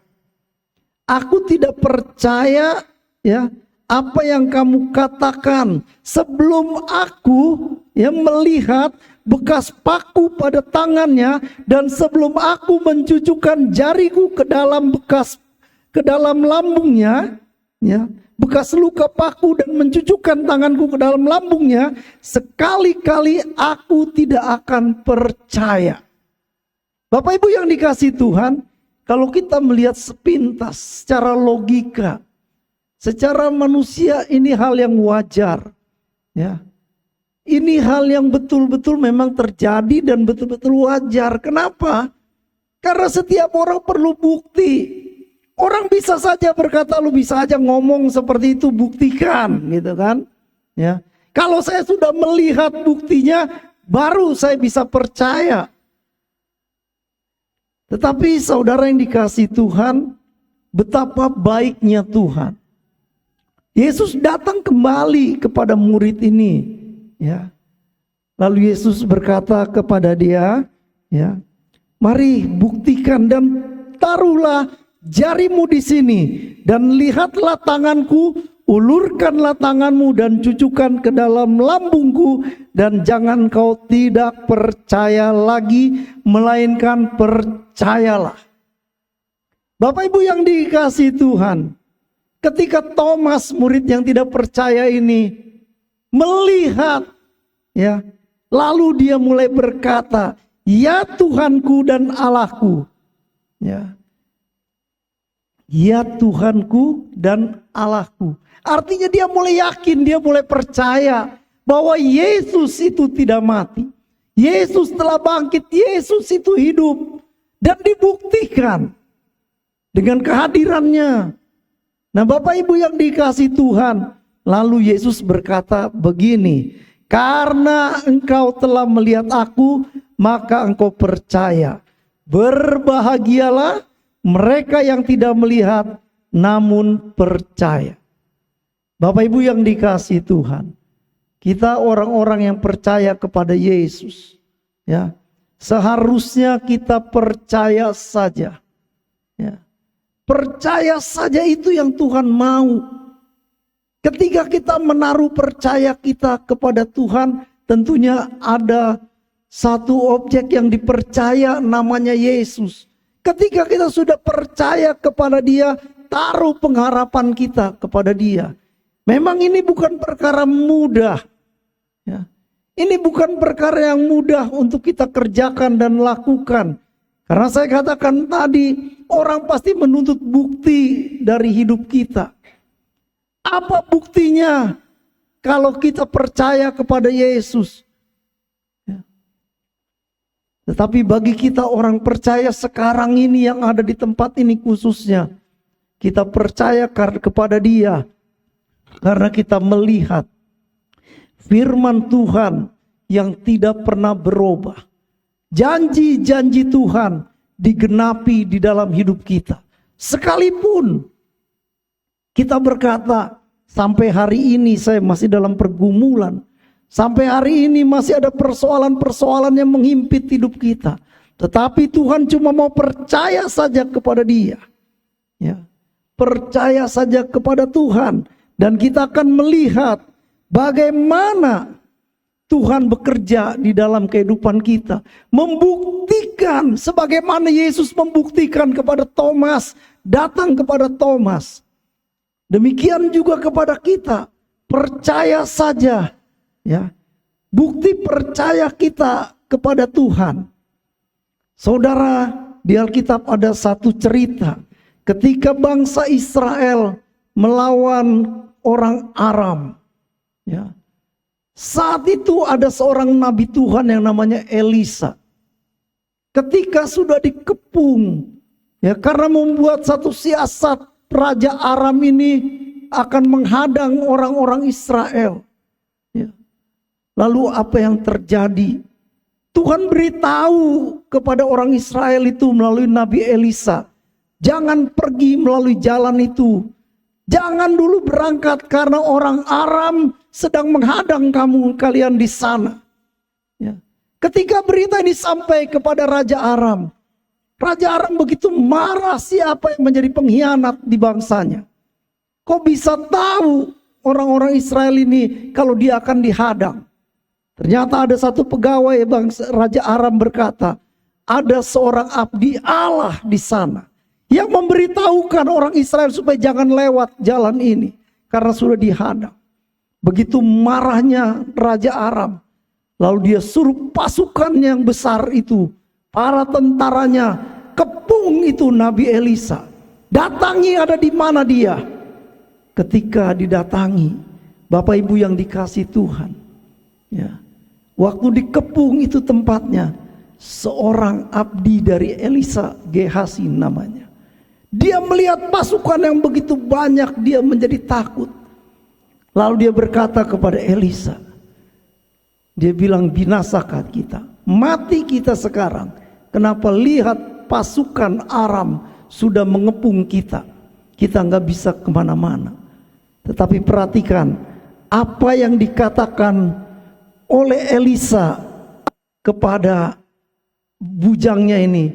Aku tidak percaya, ya, apa yang kamu katakan sebelum aku, ya, melihat bekas paku pada tangannya dan sebelum aku mencucukkan jariku ke dalam lambungnya, ya, bekas luka paku dan mencucukkan tanganku ke dalam lambungnya, sekali-kali aku tidak akan percaya. Bapak Ibu yang dikasihi Tuhan, kalau kita melihat sepintas secara logika, secara manusia ini hal yang wajar, ya. Ini hal yang betul-betul memang terjadi dan betul-betul wajar. Kenapa? Karena setiap orang perlu bukti. Orang bisa saja berkata, lu bisa aja ngomong seperti itu, buktikan, gitu kan? Ya. Kalau saya sudah melihat buktinya, baru saya bisa percaya. Tetapi saudara yang dikasihi Tuhan, betapa baiknya Tuhan. Yesus datang kembali kepada murid ini, ya. Lalu Yesus berkata kepada dia, ya, mari buktikan dan taruhlah jarimu di sini dan lihatlah tanganku, ulurkanlah tanganmu dan cucukkan ke dalam lambungku, dan jangan kau tidak percaya lagi, melainkan percayalah. Bapak Ibu yang dikasihi Tuhan, ketika Thomas, murid yang tidak percaya ini, melihat, ya, lalu dia mulai berkata, ya Tuhanku dan Allahku, ya. Ya Tuhanku dan Allahku. Artinya dia mulai yakin, dia mulai percaya bahwa Yesus itu tidak mati. Yesus telah bangkit, Yesus itu hidup. Dan dibuktikan dengan kehadirannya. Nah Bapak Ibu yang dikasihi Tuhan, lalu Yesus berkata begini, karena engkau telah melihat aku, maka engkau percaya. Berbahagialah mereka yang tidak melihat namun percaya. Bapak Ibu yang dikasihi Tuhan, kita orang-orang yang percaya kepada Yesus, ya, seharusnya kita percaya saja, ya. Percaya saja itu yang Tuhan mau. Ketika kita menaruh percaya kita kepada Tuhan, tentunya ada satu objek yang dipercaya, namanya Yesus. Ketika kita sudah percaya kepada Dia, taruh pengharapan kita kepada Dia. Memang ini bukan perkara mudah, ya. Ini bukan perkara yang mudah untuk kita kerjakan dan lakukan. Karena saya katakan tadi, orang pasti menuntut bukti dari hidup kita. Apa buktinya kalau kita percaya kepada Yesus? Tetapi bagi kita orang percaya sekarang ini yang ada di tempat ini khususnya, kita percaya kepada Dia karena kita melihat firman Tuhan yang tidak pernah berubah. Janji-janji Tuhan digenapi di dalam hidup kita. Sekalipun kita berkata, sampai hari ini saya masih dalam pergumulan. Sampai hari ini masih ada persoalan-persoalan yang menghimpit hidup kita. Tetapi Tuhan cuma mau percaya saja kepada Dia. Ya. Percaya saja kepada Tuhan. Dan kita akan melihat bagaimana Tuhan bekerja di dalam kehidupan kita. Membuktikan sebagaimana Yesus membuktikan kepada Thomas. Datang kepada Thomas. Demikian juga kepada kita. Percaya saja. Ya, bukti percaya kita kepada Tuhan. Saudara, di Alkitab ada satu cerita ketika bangsa Israel melawan orang Aram. Ya. Saat itu ada seorang nabi Tuhan yang namanya Elisa. Ketika sudah dikepung, ya, karena membuat satu siasat Raja Aram ini akan menghadang orang-orang Israel. Ya. Lalu apa yang terjadi? Tuhan beritahu kepada orang Israel itu melalui Nabi Elisa, jangan pergi melalui jalan itu. Jangan dulu berangkat karena orang Aram sedang menghadang kalian di sana. Ya. Ketika berita ini sampai kepada Raja Aram begitu marah, siapa yang menjadi pengkhianat di bangsanya. Kok bisa tahu orang-orang Israel ini kalau dia akan dihadang? Ternyata ada satu pegawai Raja Aram berkata, ada seorang abdi Allah di sana yang memberitahukan orang Israel supaya jangan lewat jalan ini karena sudah dihadang. Begitu marahnya Raja Aram, lalu dia suruh pasukan yang besar itu, para tentaranya, kepung itu Nabi Elisa. Datangi, ada di mana dia? Ketika didatangi, Bapak Ibu yang dikasih Tuhan, ya, waktu dikepung itu tempatnya, seorang abdi dari Elisa, Gehazi namanya. Dia melihat pasukan yang begitu banyak, dia menjadi takut. Lalu dia berkata kepada Elisa, dia bilang, binasakah kita? Mati kita sekarang. Kenapa? Lihat pasukan Aram sudah mengepung kita. Kita nggak bisa kemana-mana. Tetapi perhatikan apa yang dikatakan oleh Elisa kepada bujangnya ini,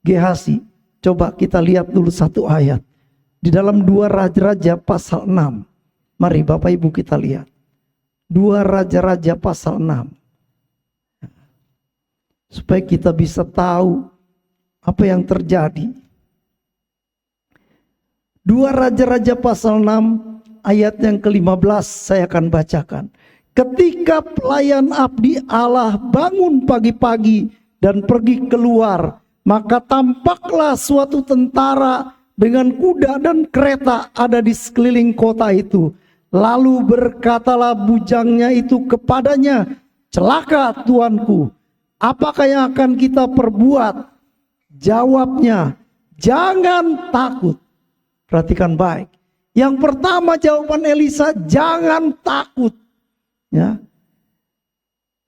Gehazi. Coba kita lihat dulu satu ayat di dalam 2 Raja-Raja pasal 6. Mari Bapak Ibu kita lihat 2 Raja-Raja pasal 6, supaya kita bisa tahu apa yang terjadi. 2 Raja-Raja pasal 6 ayat yang ke-15 saya akan bacakan. Ketika pelayan abdi Allah bangun pagi-pagi dan pergi keluar, maka tampaklah suatu tentara dengan kuda dan kereta ada di sekeliling kota itu. Lalu berkatalah bujangnya itu kepadanya, celaka tuanku, apakah yang akan kita perbuat? Jawabnya, jangan takut. Perhatikan baik. Yang pertama jawaban Elisa, jangan takut. Ya.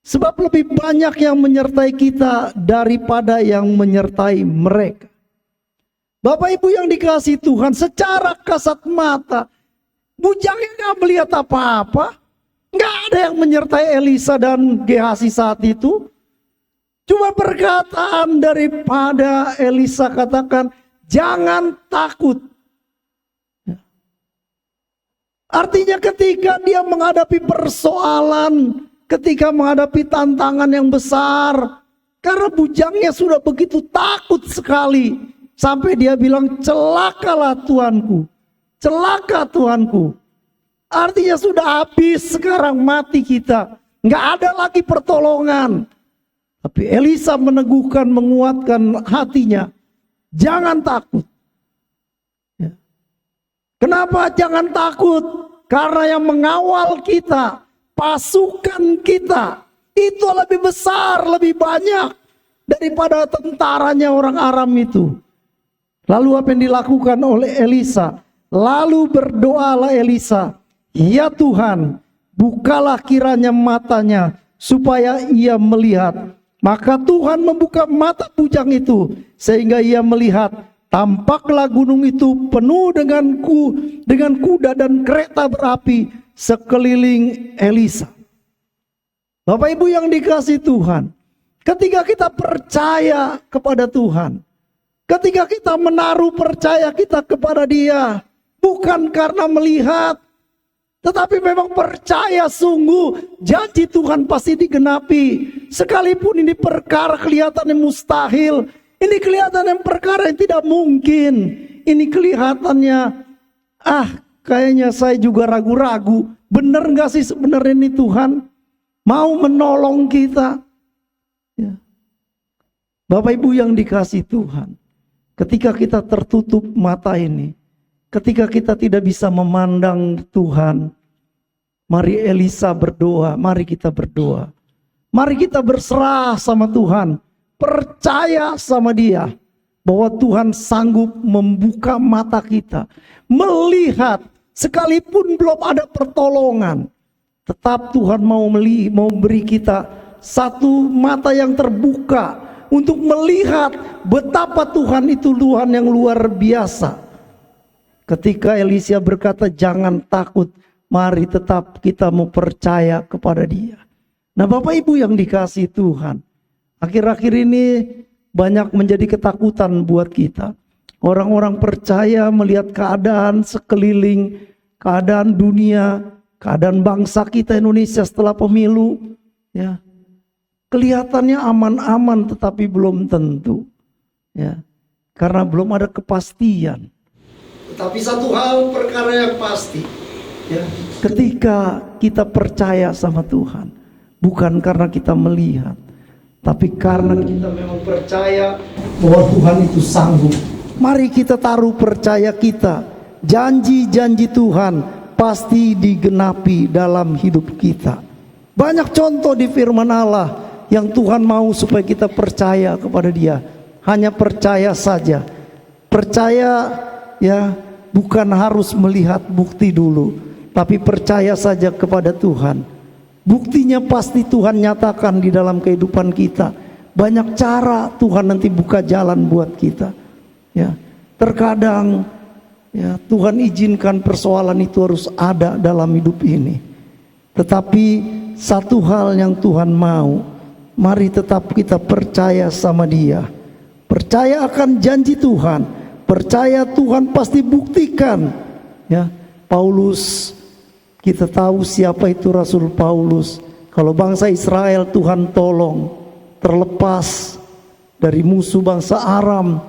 Sebab lebih banyak yang menyertai kita daripada yang menyertai mereka. Bapak Ibu yang dikasihi Tuhan, secara kasat mata, bujangnya gak melihat apa-apa. Gak ada yang menyertai Elisa dan Gehazi saat itu. Cuma perkataan daripada Elisa katakan, jangan takut. Artinya ketika dia menghadapi persoalan, ketika menghadapi tantangan yang besar, karena bujangnya sudah begitu takut sekali, sampai dia bilang, celakalah tuanku, celaka tuanku. Artinya sudah habis sekarang, mati kita, nggak ada lagi pertolongan. Tapi Elisa meneguhkan, menguatkan hatinya, jangan takut. Ya. Kenapa jangan takut? Karena yang mengawal kita, pasukan kita, itu lebih besar, lebih banyak daripada tentaranya orang Aram itu. Lalu apa yang dilakukan oleh Elisa? Lalu berdoalah Elisa, ya Tuhan, bukalah kiranya matanya supaya ia melihat. Maka Tuhan membuka mata bujang itu sehingga ia melihat. Tampaklah gunung itu penuh dengan kuda dan kereta berapi sekeliling Elisa. Bapak Ibu yang dikasihi Tuhan, ketika kita percaya kepada Tuhan, ketika kita menaruh percaya kita kepada Dia, bukan karena melihat, tetapi memang percaya sungguh, janji Tuhan pasti digenapi. Sekalipun ini perkara kelihatannya mustahil, ini kelihatannya perkara yang tidak mungkin, ini kelihatannya, kayaknya saya juga ragu-ragu, benar gak sih sebenarnya ini Tuhan mau menolong kita? Ya. Bapak Ibu yang dikasihi Tuhan, ketika kita tertutup mata ini, ketika kita tidak bisa memandang Tuhan, mari Elisa berdoa, mari kita berdoa. Mari kita berserah sama Tuhan, percaya sama Dia. bahwa Tuhan sanggup membuka mata kita, melihat sekalipun belum ada pertolongan, tetap Tuhan mau beri kita satu mata yang terbuka untuk melihat betapa Tuhan itu Tuhan yang luar biasa. Ketika Elisha berkata jangan takut, mari tetap kita mau percaya kepada Dia. Nah Bapak Ibu yang dikasihi Tuhan, akhir-akhir ini banyak menjadi ketakutan buat kita. Orang-orang percaya melihat keadaan sekeliling, keadaan dunia, keadaan bangsa kita Indonesia setelah pemilu, ya, kelihatannya aman-aman tetapi belum tentu, ya, karena belum ada kepastian. Tetapi satu hal perkara yang pasti, ya, ketika kita percaya sama Tuhan, bukan karena kita melihat, tapi karena kita memang percaya bahwa Tuhan itu sanggup. Mari kita taruh percaya kita, janji-janji Tuhan pasti digenapi dalam hidup kita. Banyak contoh di firman Allah yang Tuhan mau supaya kita percaya kepada Dia. Hanya percaya saja. Percaya, ya, bukan harus melihat bukti dulu, tapi percaya saja kepada Tuhan. Buktinya pasti Tuhan nyatakan di dalam kehidupan kita. Banyak cara Tuhan nanti buka jalan buat kita. Ya, terkadang, ya, Tuhan izinkan persoalan itu harus ada dalam hidup ini. Tetapi satu hal yang Tuhan mau, mari tetap kita percaya sama Dia. Percaya akan janji Tuhan. Percaya Tuhan pasti buktikan. Ya, Paulus, kita tahu siapa itu Rasul Paulus. Kalau bangsa Israel Tuhan tolong terlepas dari musuh bangsa Aram,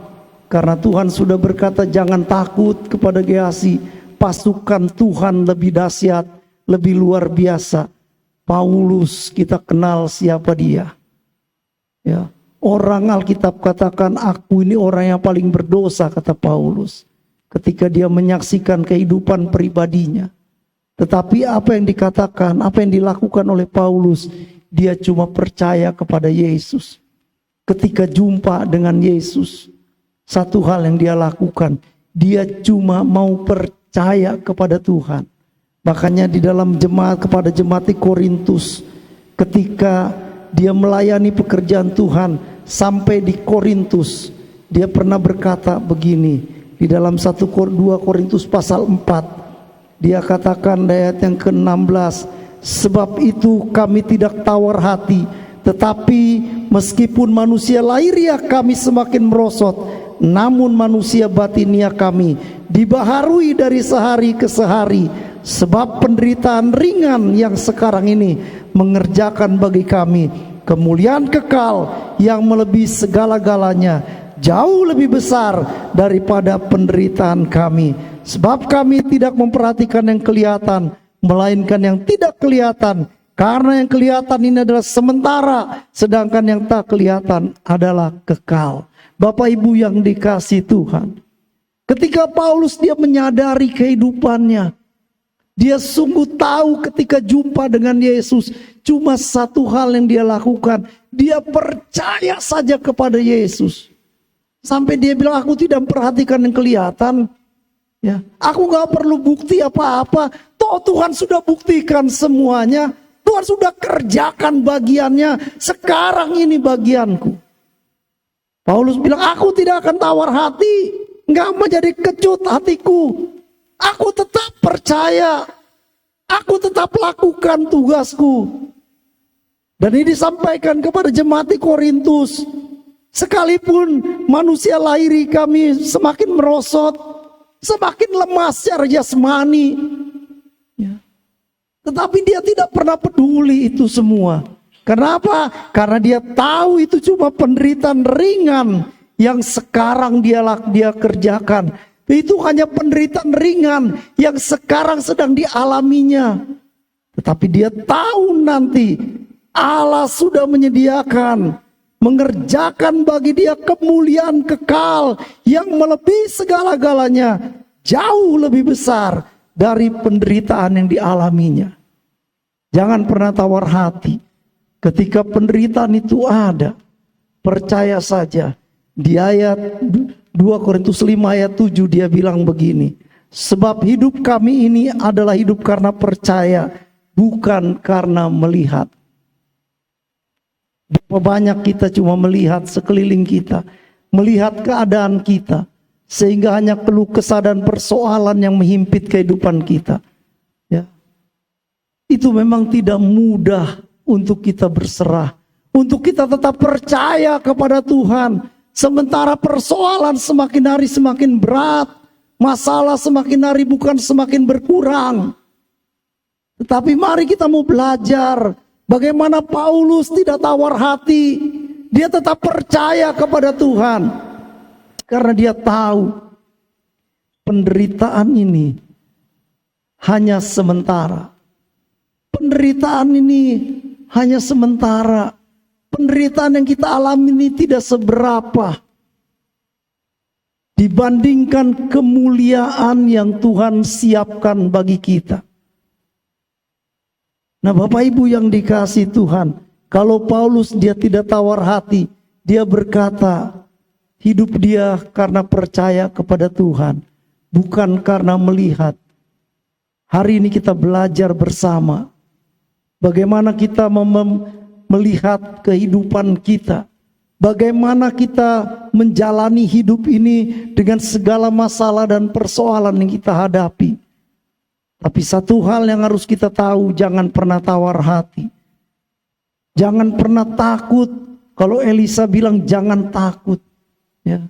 karena Tuhan sudah berkata jangan takut kepada Gehazi, pasukan Tuhan lebih dahsyat, lebih luar biasa. Paulus kita kenal siapa dia. Ya, orang Alkitab katakan aku ini orang yang paling berdosa, kata Paulus, ketika dia menyaksikan kehidupan pribadinya. Tetapi apa yang dikatakan, apa yang dilakukan oleh Paulus, dia cuma percaya kepada Yesus. Ketika jumpa dengan Yesus, satu hal yang dia lakukan, dia cuma mau percaya kepada Tuhan. Makanya di dalam jemaat, kepada jemaat di Korintus, ketika dia melayani pekerjaan Tuhan sampai di Korintus, dia pernah berkata begini di dalam 2 Korintus pasal 4. Dia katakan ayat yang ke-16, sebab itu kami tidak tawar hati, tetapi meskipun manusia lahiriah kami semakin merosot, namun manusia batinia kami dibaharui dari sehari ke sehari. Sebab penderitaan ringan yang sekarang ini mengerjakan bagi kami kemuliaan kekal yang melebihi segala-galanya, jauh lebih besar daripada penderitaan kami. Sebab kami tidak memperhatikan yang kelihatan, melainkan yang tidak kelihatan. Karena yang kelihatan ini adalah sementara, sedangkan yang tak kelihatan adalah kekal. Bapak Ibu yang dikasihi Tuhan, ketika Paulus dia menyadari kehidupannya, dia sungguh tahu ketika jumpa dengan Yesus, cuma satu hal yang dia lakukan, dia percaya saja kepada Yesus. Sampai dia bilang, aku tidak memperhatikan yang kelihatan, ya, aku gak perlu bukti apa-apa, toh Tuhan sudah buktikan semuanya, Tuhan sudah kerjakan bagiannya, sekarang ini bagianku. Paulus bilang, aku tidak akan tawar hati, gak menjadi kecut hatiku. Aku tetap percaya, aku tetap lakukan tugasku. Dan ini disampaikan kepada jemaat di Korintus. Sekalipun manusia lahiri kami semakin merosot, semakin lemah secara jasmani, ya, tetapi dia tidak pernah peduli itu semua. Kenapa? Karena dia tahu itu cuma penderitaan ringan yang sekarang dia kerjakan. Itu hanya penderitaan ringan yang sekarang sedang dialaminya. Tetapi dia tahu nanti Allah sudah menyediakan, mengerjakan bagi dia kemuliaan kekal yang melebihi segala-galanya, jauh lebih besar dari penderitaan yang dialaminya. Jangan pernah tawar hati. Ketika penderitaan itu ada, percaya saja Di ayat 2 Korintus 5 ayat 7 dia bilang begini, sebab hidup kami ini adalah hidup karena percaya, bukan karena melihat. Berapa banyak kita cuma melihat sekeliling kita, melihat keadaan kita, sehingga hanya keluh kesah dan persoalan yang menghimpit kehidupan kita. Ya. Itu memang tidak mudah untuk kita berserah, untuk kita tetap percaya kepada Tuhan. Sementara persoalan semakin hari semakin berat, masalah semakin hari bukan semakin berkurang. Tetapi mari kita mau belajar bagaimana Paulus tidak tawar hati. Dia tetap percaya kepada Tuhan. Karena dia tahu penderitaan ini hanya sementara. Penderitaan ini hanya sementara. Penderitaan yang kita alami ini tidak seberapa dibandingkan kemuliaan yang Tuhan siapkan bagi kita. Nah, Bapak Ibu yang dikasihi Tuhan, kalau Paulus dia tidak tawar hati, dia berkata, hidup dia karena percaya kepada Tuhan, bukan karena melihat. Hari ini kita belajar bersama bagaimana kita melihat kehidupan kita, bagaimana kita menjalani hidup ini dengan segala masalah dan persoalan yang kita hadapi. Tapi satu hal yang harus kita tahu, jangan pernah tawar hati. Jangan pernah takut. Kalau Elisa bilang jangan takut. Ya.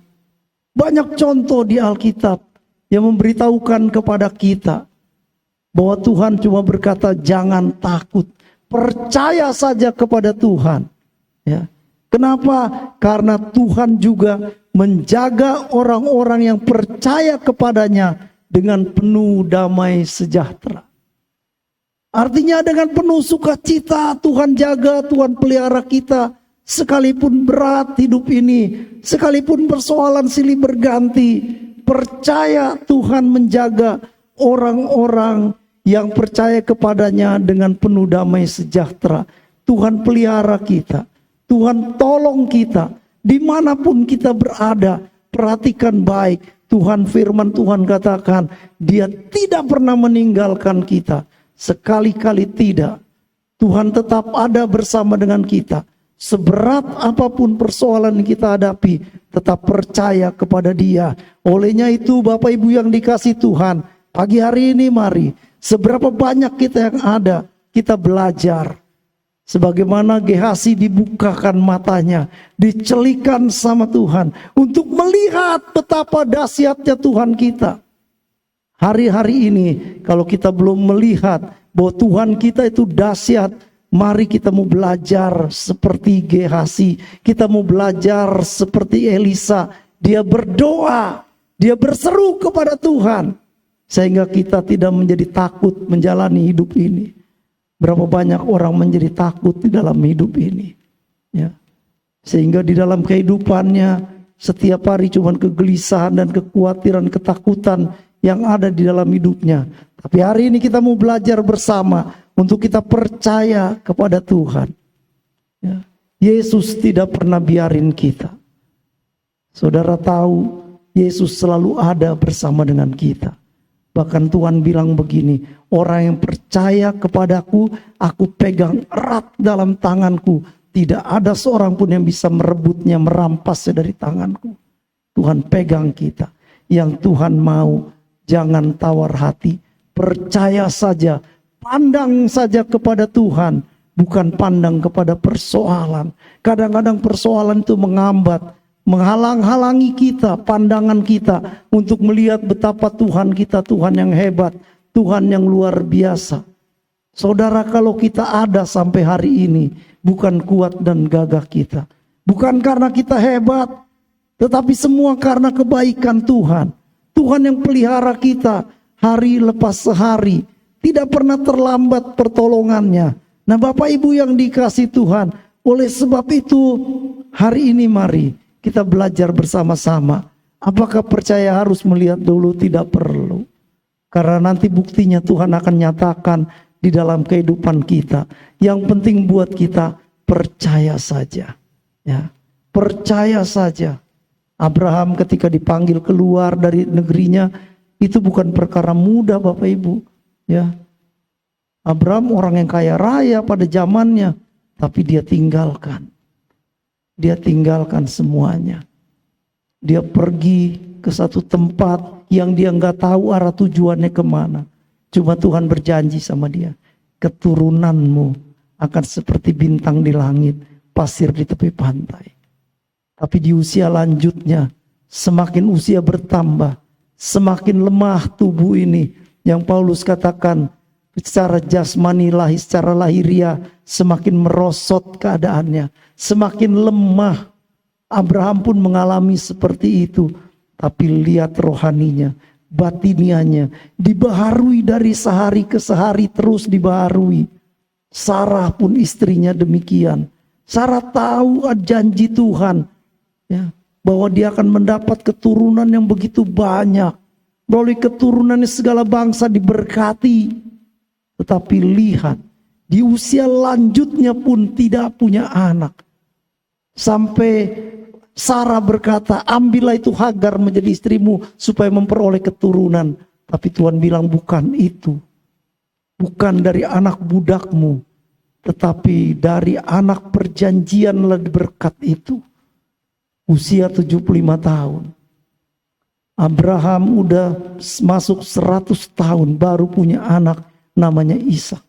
Banyak contoh di Alkitab yang memberitahukan kepada kita bahwa Tuhan cuma berkata jangan takut. Percaya saja kepada Tuhan. Ya. Kenapa? Karena Tuhan juga menjaga orang-orang yang percaya kepadanya dengan penuh damai sejahtera. Artinya dengan penuh sukacita Tuhan jaga, Tuhan pelihara kita. Sekalipun berat hidup ini, sekalipun persoalan silih berganti, percaya Tuhan menjaga orang-orang yang percaya kepadanya dengan penuh damai sejahtera. Tuhan pelihara kita, Tuhan tolong kita, dimanapun kita berada. Perhatikan baik, Tuhan firman Tuhan katakan, Dia tidak pernah meninggalkan kita. Sekali-kali tidak. Tuhan tetap ada bersama dengan kita. Seberat apapun persoalan yang kita hadapi, tetap percaya kepada Dia. Olehnya itu Bapak Ibu yang dikasihi Tuhan, pagi hari ini mari, seberapa banyak kita yang ada, kita belajar. Sebagaimana Gehazi dibukakan matanya, dicelikan sama Tuhan, untuk melihat betapa dahsyatnya Tuhan kita. Hari-hari ini, kalau kita belum melihat bahwa Tuhan kita itu dahsyat, mari kita mau belajar seperti Gehazi. Kita mau belajar seperti Elisa. Dia berdoa, dia berseru kepada Tuhan, sehingga kita tidak menjadi takut menjalani hidup ini. Berapa banyak orang menjadi takut di dalam hidup ini, ya. Sehingga di dalam kehidupannya setiap hari cuma kegelisahan dan kekhawatiran, ketakutan yang ada di dalam hidupnya. Tapi hari ini kita mau belajar bersama untuk kita percaya kepada Tuhan, ya. Yesus tidak pernah biarin kita. Saudara tahu, Yesus selalu ada bersama dengan kita. Bahkan Tuhan bilang begini, orang yang percaya kepadaku, aku pegang erat dalam tanganku. Tidak ada seorang pun yang bisa merebutnya, merampasnya dari tanganku. Tuhan pegang kita. Yang Tuhan mau, jangan tawar hati. Percaya saja, pandang saja kepada Tuhan, bukan pandang kepada persoalan. Kadang-kadang persoalan itu menghalang-halangi kita, pandangan kita untuk melihat betapa Tuhan kita, Tuhan yang hebat, Tuhan yang luar biasa. Saudara, kalau kita ada sampai hari ini, bukan kuat dan gagah kita, bukan karena kita hebat, tetapi semua karena kebaikan Tuhan. Tuhan yang pelihara kita hari lepas sehari, tidak pernah terlambat pertolongannya. Nah, Bapak Ibu yang dikasihi Tuhan, oleh sebab itu hari ini mari kita belajar bersama-sama. Apakah percaya harus melihat dulu? Tidak perlu. Karena nanti buktinya Tuhan akan nyatakan di dalam kehidupan kita. Yang penting buat kita percaya saja. Ya, percaya saja. Abraham ketika dipanggil keluar dari negerinya, itu bukan perkara mudah Bapak Ibu. Ya, Abraham orang yang kaya raya pada zamannya, tapi dia tinggalkan semuanya. Dia pergi ke satu tempat yang dia nggak tahu arah tujuannya kemana. Cuma Tuhan berjanji sama dia, keturunanmu akan seperti bintang di langit, pasir di tepi pantai. Tapi di usia lanjutnya, semakin usia bertambah, semakin lemah tubuh ini. Yang Paulus katakan, secara jasmani secara lahiriah, semakin merosot keadaannya, semakin lemah. Abraham pun mengalami seperti itu. Tapi lihat rohaninya, batinianya, dibaharui dari sehari ke sehari, terus dibaharui. Sarah pun istrinya demikian. Sarah tahu janji Tuhan, ya, bahwa dia akan mendapat keturunan yang begitu banyak. Melalui keturunannya segala bangsa diberkati. Tetapi lihat, di usia lanjutnya pun tidak punya anak. Sampai Sarah berkata, ambillah itu Hagar menjadi istrimu supaya memperoleh keturunan. Tapi Tuhan bilang bukan itu. Bukan dari anak budakmu, tetapi dari anak perjanjianlah berkat itu. Usia 75 tahun. Abraham udah masuk 100 tahun baru punya anak namanya Ishak.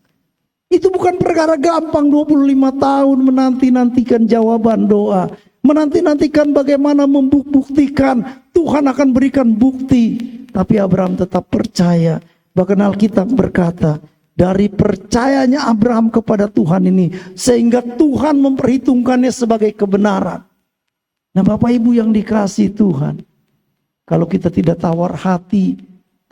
Itu bukan perkara gampang 25 tahun menanti-nantikan jawaban doa. Menanti-nantikan bagaimana membuktikan Tuhan akan berikan bukti. Tapi Abraham tetap percaya. Bahkan Alkitab berkata, dari percayanya Abraham kepada Tuhan ini, sehingga Tuhan memperhitungkannya sebagai kebenaran. Nah Bapak Ibu yang dikasihi Tuhan, kalau kita tidak tawar hati,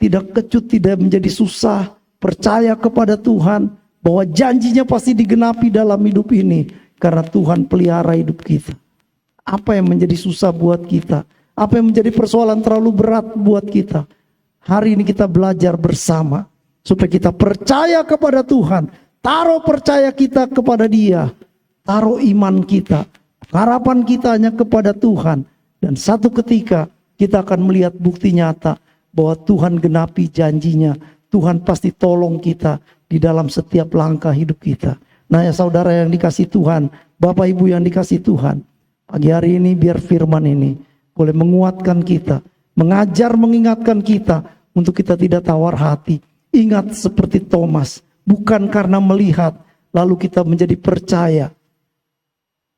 tidak kecut, tidak menjadi susah, percaya kepada Tuhan, bahwa janjinya pasti digenapi dalam hidup ini. Karena Tuhan pelihara hidup kita. Apa yang menjadi susah buat kita? Apa yang menjadi persoalan terlalu berat buat kita? Hari ini kita belajar bersama. Supaya kita percaya kepada Tuhan. Taruh percaya kita kepada Dia. Taruh iman kita. Harapan kita hanya kepada Tuhan. Dan satu ketika kita akan melihat bukti nyata. Bahwa Tuhan genapi janjinya. Tuhan pasti tolong kita di dalam setiap langkah hidup kita. Nah ya saudara yang dikasih Tuhan. Bapak Ibu yang dikasih Tuhan. Pagi hari ini biar firman ini boleh menguatkan kita, mengajar, mengingatkan kita untuk kita tidak tawar hati. Ingat seperti Thomas, bukan karena melihat lalu kita menjadi percaya.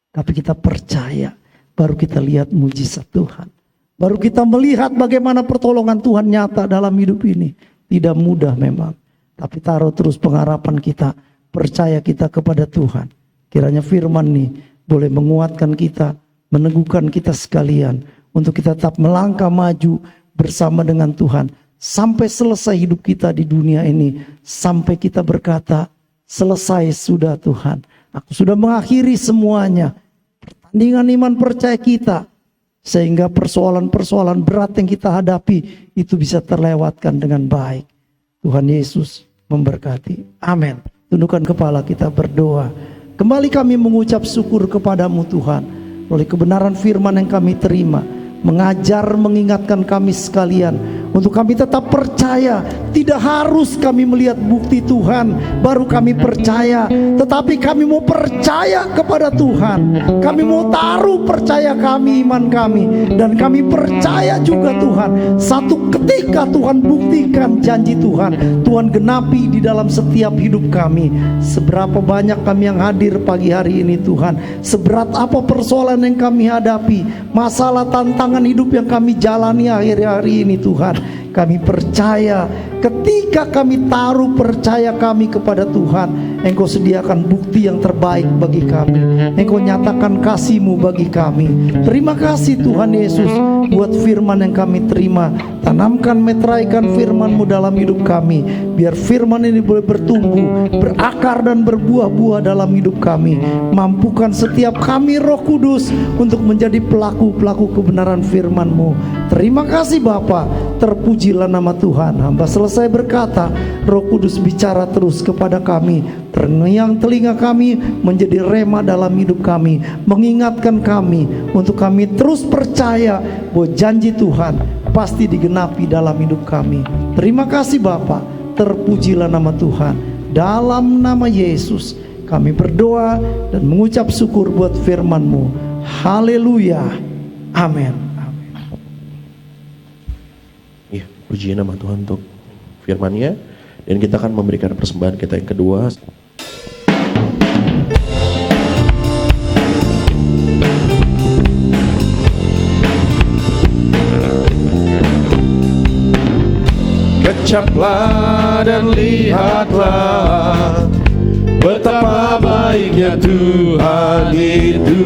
Tapi kita percaya, baru kita lihat mujizat Tuhan. Baru kita melihat bagaimana pertolongan Tuhan nyata dalam hidup ini. Tidak mudah memang, tapi taruh terus pengharapan kita, percaya kita kepada Tuhan. Kiranya firman ini boleh menguatkan kita, meneguhkan kita sekalian untuk kita tetap melangkah maju bersama dengan Tuhan sampai selesai hidup kita di dunia ini, sampai kita berkata selesai sudah Tuhan, aku sudah mengakhiri semuanya pertandingan iman percaya kita, sehingga persoalan-persoalan berat yang kita hadapi itu bisa terlewatkan dengan baik. Tuhan Yesus memberkati. Amin. Tundukkan kepala kita berdoa. Kembali kami mengucap syukur kepadamu Tuhan, oleh kebenaran firman yang kami terima, mengajar, mengingatkan kami sekalian, untuk kami tetap percaya. Tidak harus kami melihat bukti Tuhan baru kami percaya, tetapi kami mau percaya kepada Tuhan. Kami mau taruh percaya kami, iman kami, dan kami percaya juga Tuhan, satu ketika Tuhan buktikan janji Tuhan, Tuhan genapi di dalam setiap hidup kami. Seberapa banyak kami yang hadir pagi hari ini Tuhan, seberat apa persoalan yang kami hadapi, masalah tantangan hidup yang kami jalani akhir-hari ini Tuhan, kami percaya ketika kami taruh percaya kami kepada Tuhan, Engkau sediakan bukti yang terbaik bagi kami. Engkau nyatakan kasih-Mu bagi kami. Terima kasih Tuhan Yesus buat firman yang kami terima. Tanamkan, meteraikan firman-Mu dalam hidup kami, biar firman ini boleh bertumbuh, berakar dan berbuah-buah dalam hidup kami. Mampukan setiap kami Roh Kudus untuk menjadi pelaku-pelaku kebenaran firman-Mu. Terima kasih Bapa, terpujilah nama Tuhan. Hamba selesai berkata, Roh Kudus bicara terus kepada kami, terngiang telinga kami menjadi rema dalam hidup kami, mengingatkan kami untuk kami terus percaya bahwa janji Tuhan pasti digenapi dalam hidup kami. Terima kasih Bapa, terpujilah nama Tuhan. Dalam nama Yesus kami berdoa dan mengucap syukur buat firman-Mu. Haleluya. Amin. Ya, puji nama Tuhan untuk firman-Nya. Dan kita akan memberikan persembahan kita yang kedua. Kecaplah dan lihatlah betapa baiknya Tuhan itu.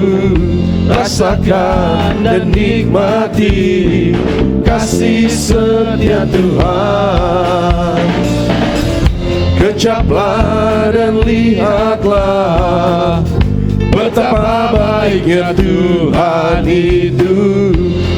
Rasakan dan nikmati kasih setia Tuhan. Kecaplah dan lihatlah betapa baiknya Tuhan itu.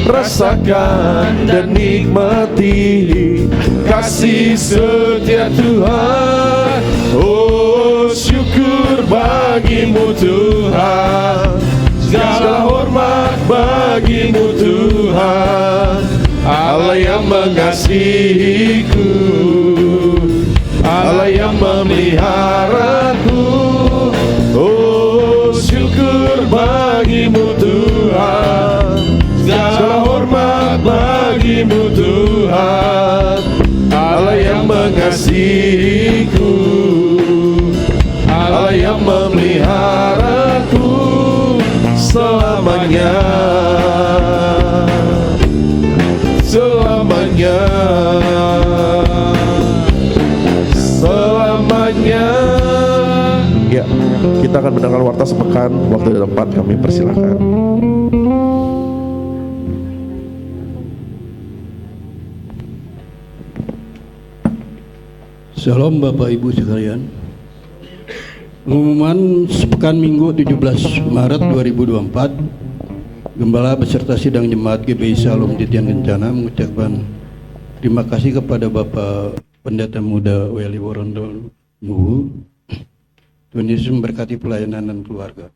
Rasakan dan nikmati kasih setia Tuhan. Oh, syukur bagimu Tuhan, segala hormat bagimu Tuhan. Allah yang mengasihiku, Allah yang memeliharaku. Oh, syukur bagimu Tuhan, segala hormat bagimu Tuhan. Allah yang mengasihiku, Allah yang memeliharaku selamanya, selamanya, selamanya. Ya, kita akan mendengar warta sepekan. Waktu dan tempat kami persilakan. Shalom Bapak Ibu sekalian. Pengumuman sepekan Minggu 17 Maret 2024, Gembala beserta sidang jemaat GBI Shalom Titian Kencana mengucapkan terima kasih kepada Bapak Pendeta Muda Weli Worondol Nuhu. Tuhan Yesus memberkati pelayanan dan keluarga.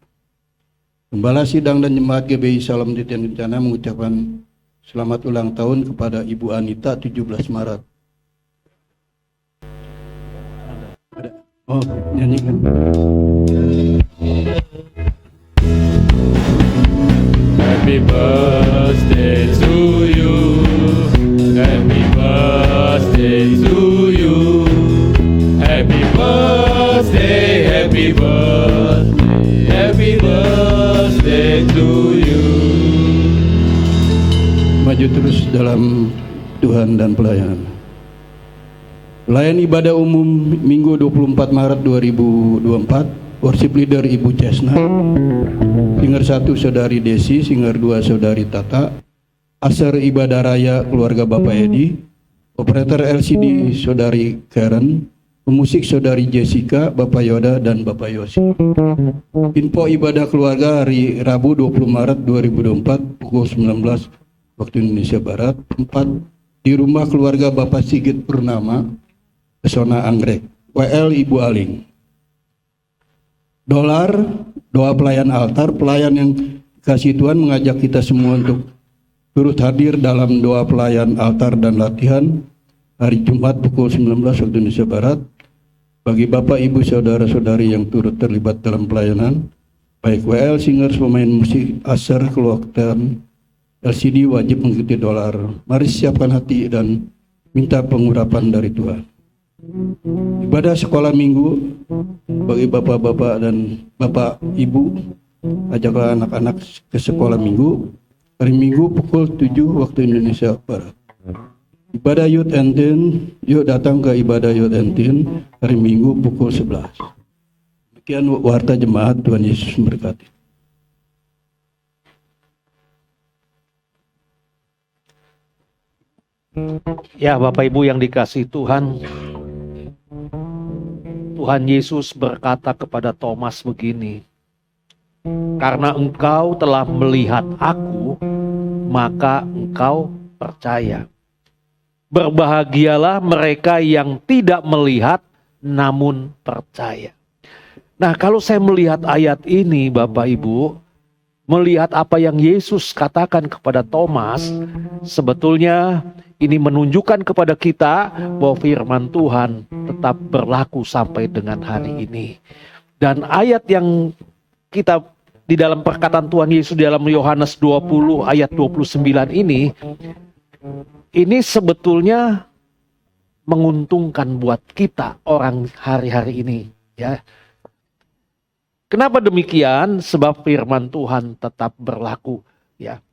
Gembala sidang dan jemaat GBI Shalom Titian Kencana mengucapkan selamat ulang tahun kepada Ibu Anita 17 Maret. Oh, nyanyikan. Happy birthday to you, happy birthday to you, happy birthday, happy birthday, happy birthday to you. Maju terus dalam Tuhan dan pelayanan. Pelayan ibadah umum Minggu 24 Maret 2024, worship leader Ibu Cesna, singer 1 Saudari Desi, singer 2 Saudari Tata, aser ibadah raya keluarga Bapak Edi, operator LCD Saudari Karen, pemusik Saudari Jessica, Bapak Yoda dan Bapak Yosi. Info ibadah keluarga hari Rabu 20 Maret 2024 pukul 19 waktu Indonesia Barat, tempat di rumah keluarga Bapak Sigit Purnama, Pesona Anggrek, WL Ibu Aling. Dolar, doa pelayan altar, pelayan yang kasih Tuhan mengajak kita semua untuk turut hadir dalam doa pelayan altar dan latihan hari Jumat pukul 19 waktu Indonesia Barat. Bagi Bapak Ibu Saudara-saudari yang turut terlibat dalam pelayanan, baik WL, singers, pemain musik, aser, keluargaan, LCD wajib mengikuti dolar. Mari siapkan hati dan minta pengurapan dari Tuhan. Ibadah sekolah minggu bagi bapak-bapak dan bapak ibu, ajaklah anak-anak ke sekolah minggu hari Minggu pukul 7 waktu Indonesia Barat. Ibadah Youth and Teen, yuk datang ke ibadah Youth and Teen hari Minggu pukul 11. Demikian warta jemaat, Tuhan Yesus memberkati. Ya, Bapak Ibu yang dikasihi Tuhan, Tuhan Yesus berkata kepada Thomas begini, karena engkau telah melihat aku, maka engkau percaya. Berbahagialah mereka yang tidak melihat namun percaya. Nah, kalau saya melihat ayat ini Bapak Ibu, melihat apa yang Yesus katakan kepada Thomas, sebetulnya ini menunjukkan kepada kita bahwa firman Tuhan tetap berlaku sampai dengan hari ini. Dan ayat yang kita di dalam perkataan Tuhan Yesus di dalam Yohanes 20 ayat 29 ini sebetulnya menguntungkan buat kita orang hari-hari ini, ya. Kenapa demikian? Sebab firman Tuhan tetap berlaku, ya.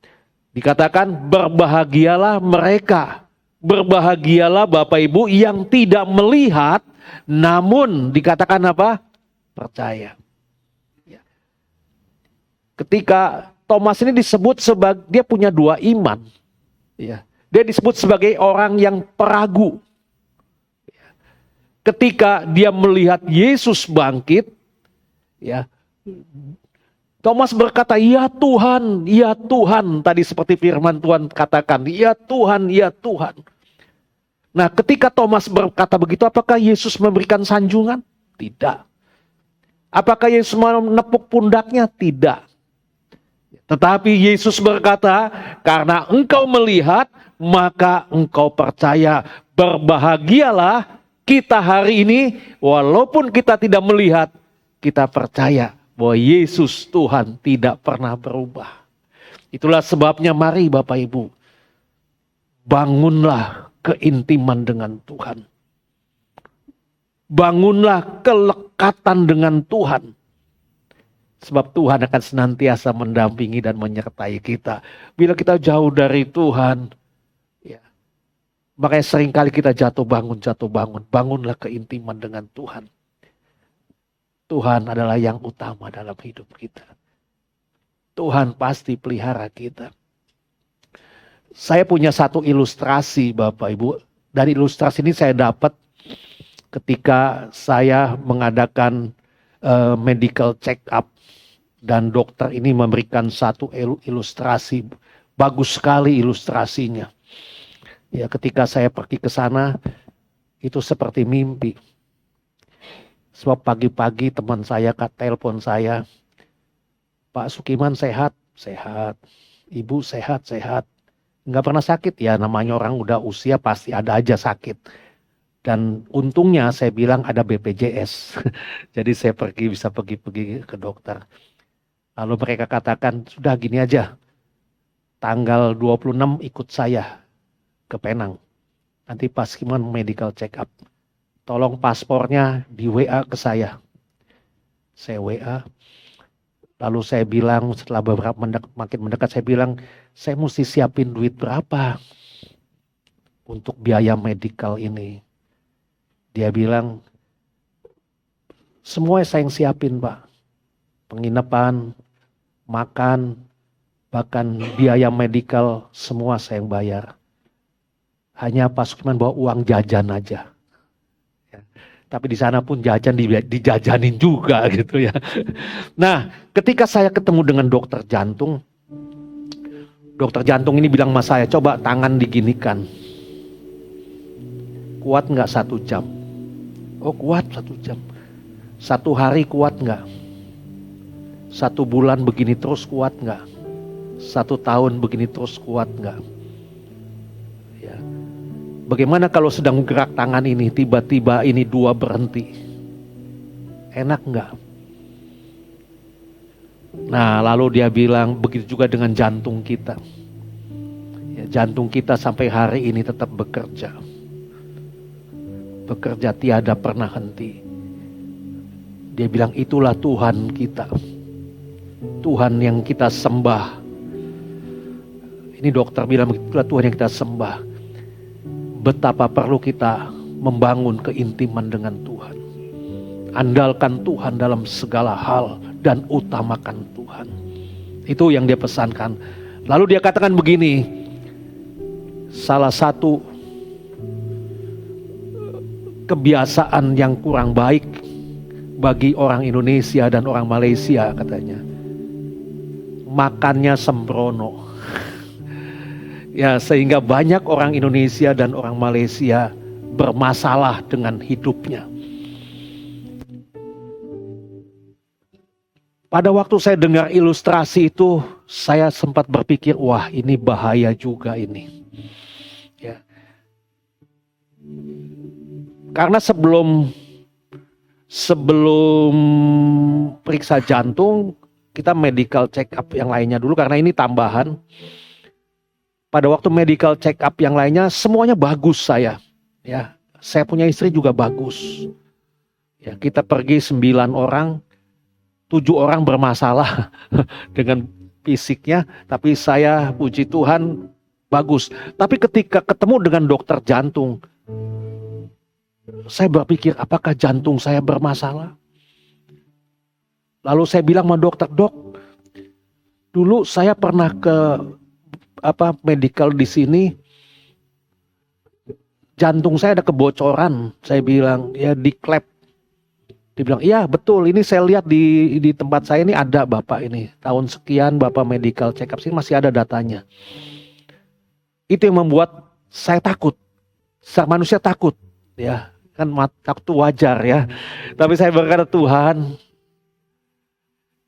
Dikatakan berbahagialah mereka, berbahagialah Bapak Ibu yang tidak melihat, namun dikatakan apa? Percaya. Ya. Ketika Thomas ini disebut sebagai dia punya dua iman, ya. Dia disebut sebagai orang yang peragu. Ketika dia melihat Yesus bangkit, ya, Thomas berkata, "Ya Tuhan, ya Tuhan." Tadi seperti firman Tuhan katakan, "Ya Tuhan, ya Tuhan." Nah, ketika Thomas berkata begitu, apakah Yesus memberikan sanjungan? Tidak. Apakah Yesus menepuk pundaknya? Tidak. Tetapi Yesus berkata, "Karena engkau melihat, maka engkau percaya." Berbahagialah kita hari ini, walaupun kita tidak melihat, kita percaya bahwa Yesus Tuhan tidak pernah berubah. Itulah sebabnya mari Bapak Ibu, bangunlah keintiman dengan Tuhan. Bangunlah kelekatan dengan Tuhan. Sebab Tuhan akan senantiasa mendampingi dan menyertai kita. Bila kita jauh dari Tuhan, ya, makanya seringkali kita jatuh bangun. Bangunlah keintiman dengan Tuhan. Tuhan adalah yang utama dalam hidup kita. Tuhan pasti pelihara kita. Saya punya satu ilustrasi Bapak Ibu. Dari ilustrasi ini saya dapat ketika saya mengadakan medical check up. Dan dokter ini memberikan satu ilustrasi. Bagus sekali ilustrasinya. Ya, ketika saya pergi ke sana, itu seperti mimpi. Sebab pagi-pagi teman saya telepon saya, "Pak Sukiman sehat?" "Sehat." "Ibu sehat?" "Sehat." "Nggak pernah sakit?" "Ya namanya orang udah usia pasti ada aja sakit." Dan untungnya saya bilang ada BPJS. Jadi saya bisa pergi ke dokter. Lalu mereka katakan, "Sudah gini aja, tanggal 26 ikut saya ke Penang. Nanti Pak Sukiman medical check up. Tolong paspornya di WA ke saya." Saya WA. Lalu saya bilang setelah beberapa makin mendekat, saya bilang, "Saya mesti siapin duit berapa untuk biaya medical ini?" Dia bilang, "Semua saya yang siapin Pak. Penginapan, makan, bahkan biaya medical semua saya yang bayar. Hanya Pak Sukiman bawa uang jajan aja." Ya. Tapi di sana pun jajan dijajanin juga gitu ya. Nah, ketika saya ketemu dengan dokter jantung ini bilang sama saya, "Coba tangan diginikan. Kuat nggak 1 jam?" "Oh kuat 1 jam." "1 hari kuat nggak? 1 bulan begini terus kuat nggak? 1 tahun begini terus kuat nggak?" Ya. "Bagaimana kalau sedang gerak tangan ini, tiba-tiba ini 2 berhenti? Enak nggak?" Nah, lalu dia bilang, begitu juga dengan jantung kita. Ya, jantung kita sampai hari ini tetap bekerja. Bekerja tiada pernah henti. Dia bilang, itulah Tuhan kita. Tuhan yang kita sembah. Ini dokter bilang, itulah Tuhan yang kita sembah. Betapa perlu kita membangun keintiman dengan Tuhan. Andalkan Tuhan dalam segala hal dan utamakan Tuhan. Itu yang dia pesankan. Lalu dia katakan begini, salah satu kebiasaan yang kurang baik bagi orang Indonesia dan orang Malaysia katanya, makannya sembrono. Ya, sehingga banyak orang Indonesia dan orang Malaysia bermasalah dengan hidupnya. Pada waktu saya dengar ilustrasi itu, saya sempat berpikir, wah ini bahaya juga ini. Ya. Karena sebelum periksa jantung, kita medical check up yang lainnya dulu, karena ini tambahan. Pada waktu medical check up yang lainnya, semuanya bagus saya. Ya, saya punya istri juga bagus. Ya, kita pergi 9 orang. 7 orang bermasalah dengan fisiknya, tapi saya puji Tuhan bagus. Tapi ketika ketemu dengan dokter jantung, saya berpikir apakah jantung saya bermasalah? Lalu saya bilang sama dokter, dok, dulu saya pernah ke medical di sini, jantung saya ada kebocoran. Saya bilang, ya di klep. Dia bilang, iya betul, ini saya lihat di tempat saya ini ada Bapak ini. Tahun sekian Bapak medical check up, sini masih ada datanya. Itu yang membuat saya takut. Manusia takut. Ya, kan takut itu wajar ya. Tapi saya berkata, Tuhan,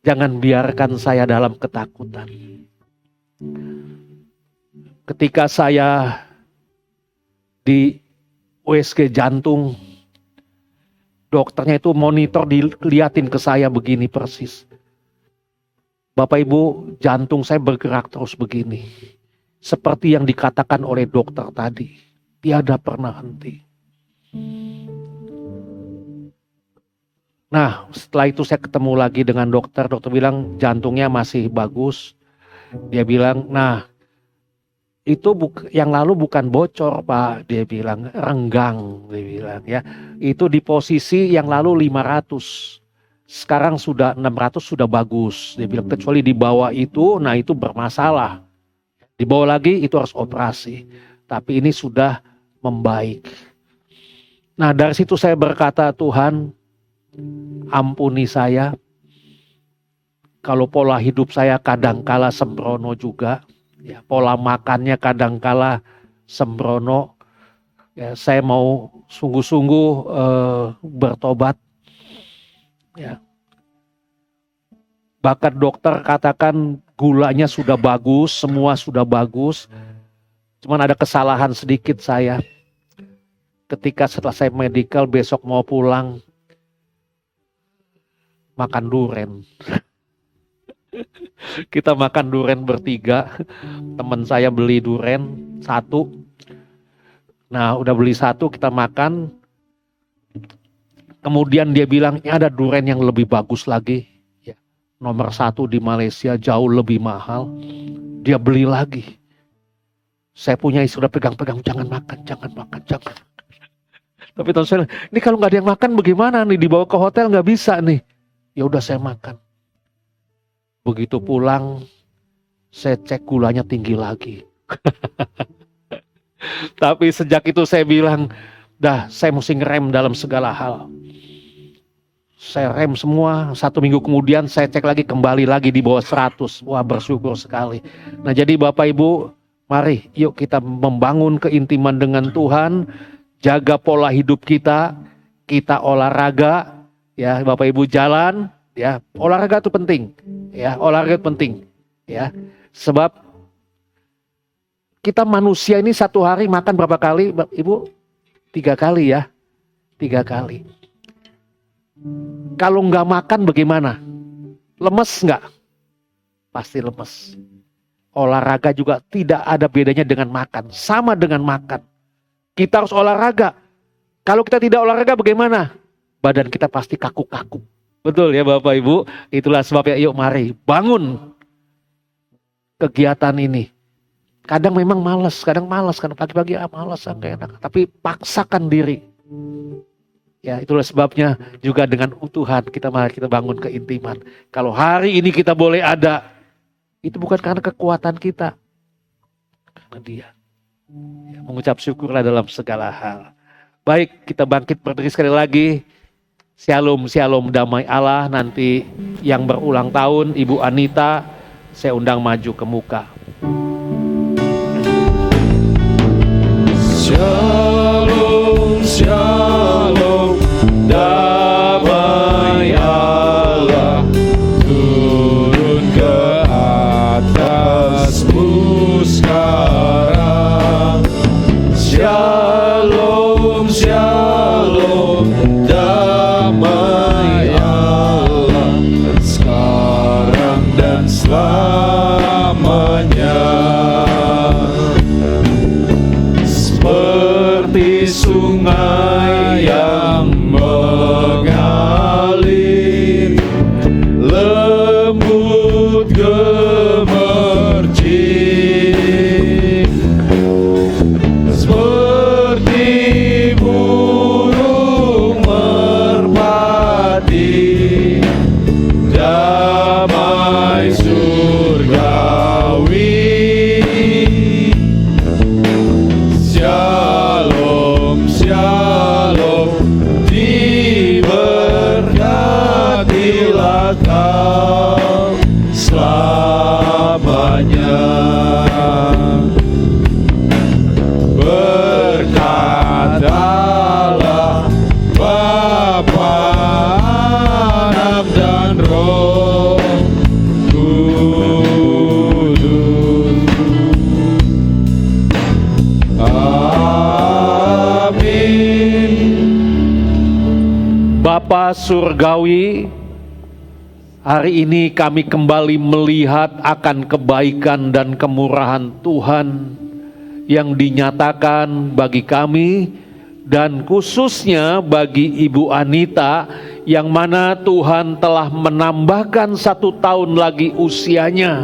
jangan biarkan saya dalam ketakutan. Ketika saya di USG jantung, dokternya itu monitor, diliatin ke saya begini persis. Bapak Ibu, jantung saya bergerak terus begini. Seperti yang dikatakan oleh dokter tadi. Tiada pernah henti. Nah, setelah itu saya ketemu lagi dengan dokter. Dokter bilang jantungnya masih bagus. Dia bilang, nah itu yang lalu bukan bocor Pak, dia bilang renggang, dia bilang ya. Itu di posisi yang lalu 500, sekarang sudah 600, sudah bagus. Dia bilang kecuali di bawah itu, nah itu bermasalah. Di bawah lagi itu harus operasi. Tapi ini sudah membaik. Nah dari situ saya berkata, Tuhan ampuni saya. Kalau pola hidup saya kadangkala sembrono juga. Ya, pola makannya kadangkala sembrono. Ya, saya mau sungguh-sungguh bertobat. Ya. Bahkan dokter katakan gulanya sudah bagus, semua sudah bagus. Cuman ada kesalahan sedikit saya. Ketika setelah saya medical besok mau pulang, makan duren. Kita makan duren bertiga. Teman saya beli duren 1. Nah udah beli 1, kita makan. Kemudian dia bilang, ini ada duren yang lebih bagus lagi. Ya, nomor 1 di Malaysia, jauh lebih mahal. Dia beli lagi. Saya punya istri udah pegang-pegang, jangan makan. Tapi teman saya, ini kalau nggak ada yang makan bagaimana nih, dibawa ke hotel nggak bisa nih. Ya udah saya makan. Begitu pulang, saya cek gulanya tinggi lagi. Tapi sejak itu saya bilang, dah saya mesti ngerem dalam segala hal. Saya rem semua, 1 minggu kemudian saya cek lagi, kembali lagi di bawah 100. Wah bersyukur sekali. Nah jadi Bapak Ibu, mari yuk kita membangun keintiman dengan Tuhan. Jaga pola hidup kita olahraga. Ya Bapak Ibu jalan. Ya, olahraga itu penting. Ya, olahraga itu penting. Ya, sebab kita manusia ini 1 hari makan berapa kali, Ibu? 3 kali ya, 3 kali. Kalau nggak makan bagaimana? Lemes nggak? Pasti lemes. Olahraga juga tidak ada bedanya dengan makan, sama dengan makan. Kita harus olahraga. Kalau kita tidak olahraga bagaimana? Badan kita pasti kaku-kaku. Betul ya Bapak Ibu, itulah sebabnya yuk mari bangun kegiatan ini. Kadang memang malas, kadang pagi-pagi malas, nggak enak. Tapi paksakan diri. Ya itulah sebabnya juga dengan Tuhan kita bangun keintiman. Kalau hari ini kita boleh ada, itu bukan karena kekuatan kita. Karena Dia. Ya, mengucap syukurlah dalam segala hal. Baik, kita bangkit berdiri sekali lagi. Shalom, shalom, damai Allah. Nanti yang berulang tahun, Ibu Anita, saya undang maju ke muka. Shalom, shalom, damai Allah turun ke atasmu sekarang. Shalom, shalom, damai Allah sekarang dan selamanya. Seperti sungai yang mengalir, lembut gemercik, seperti burung merpati, damai surgawi. Shalom, shalom, diberkatilah kau selamanya. Berkatalah Bapa, Anak dan Roh Kudus. Bapa Surgawi, hari ini kami kembali melihat akan kebaikan dan kemurahan Tuhan yang dinyatakan bagi kami dan khususnya bagi Ibu Anita, yang mana Tuhan telah menambahkan 1 tahun lagi usianya.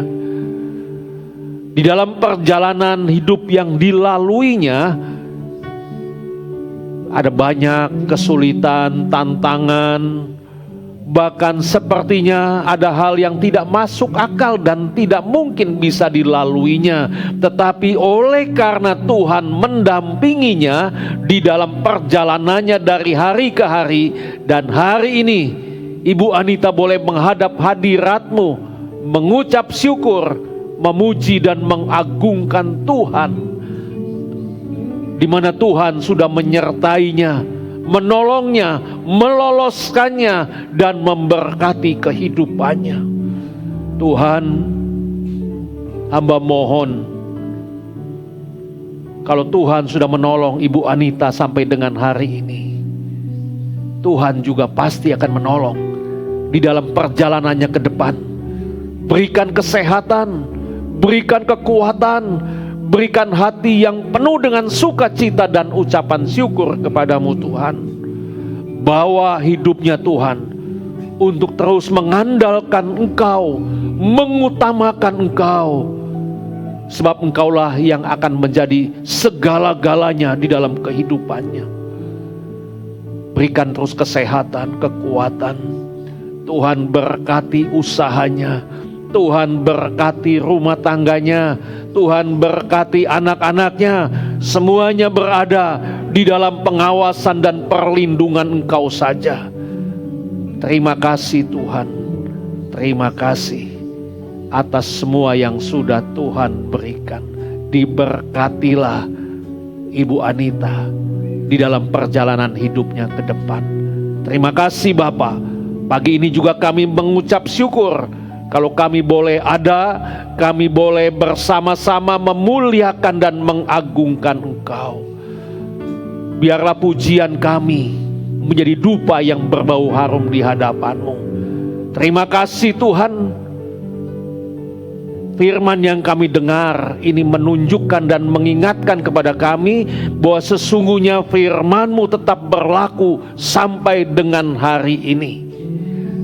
Di dalam perjalanan hidup yang dilaluinya, ada banyak kesulitan, tantangan, bahkan sepertinya ada hal yang tidak masuk akal dan tidak mungkin bisa dilaluinya. Tetapi oleh karena Tuhan mendampinginya di dalam perjalanannya dari hari ke hari, dan hari ini Ibu Anita boleh menghadap hadirat-Mu, mengucap syukur, memuji dan mengagungkan Tuhan, di mana Tuhan sudah menyertainya, menolongnya, meloloskannya, dan memberkati kehidupannya. Tuhan, hamba mohon, kalau Tuhan sudah menolong Ibu Anita sampai dengan hari ini, Tuhan juga pasti akan menolong di dalam perjalanannya ke depan. Berikan kesehatan, berikan kekuatan, berikan hati yang penuh dengan sukacita dan ucapan syukur kepadamu Tuhan. Bawa hidupnya Tuhan untuk terus mengandalkan Engkau, mengutamakan Engkau, sebab Engkaulah yang akan menjadi segala-galanya di dalam kehidupannya. Berikan terus kesehatan, kekuatan. Tuhan berkati usahanya, Tuhan berkati rumah tangganya, Tuhan berkati anak-anaknya, semuanya berada di dalam pengawasan dan perlindungan Engkau saja. Terima kasih Tuhan, terima kasih atas semua yang sudah Tuhan berikan. Diberkatilah Ibu Anita di dalam perjalanan hidupnya ke depan. Terima kasih Bapa. Pagi ini juga kami mengucap syukur kalau kami boleh ada, kami boleh bersama-sama memuliakan dan mengagungkan Engkau. Biarlah pujian kami menjadi dupa yang berbau harum di hadapan-Mu. Terima kasih Tuhan. Firman yang kami dengar ini menunjukkan dan mengingatkan kepada kami bahwa sesungguhnya firman-Mu tetap berlaku sampai dengan hari ini.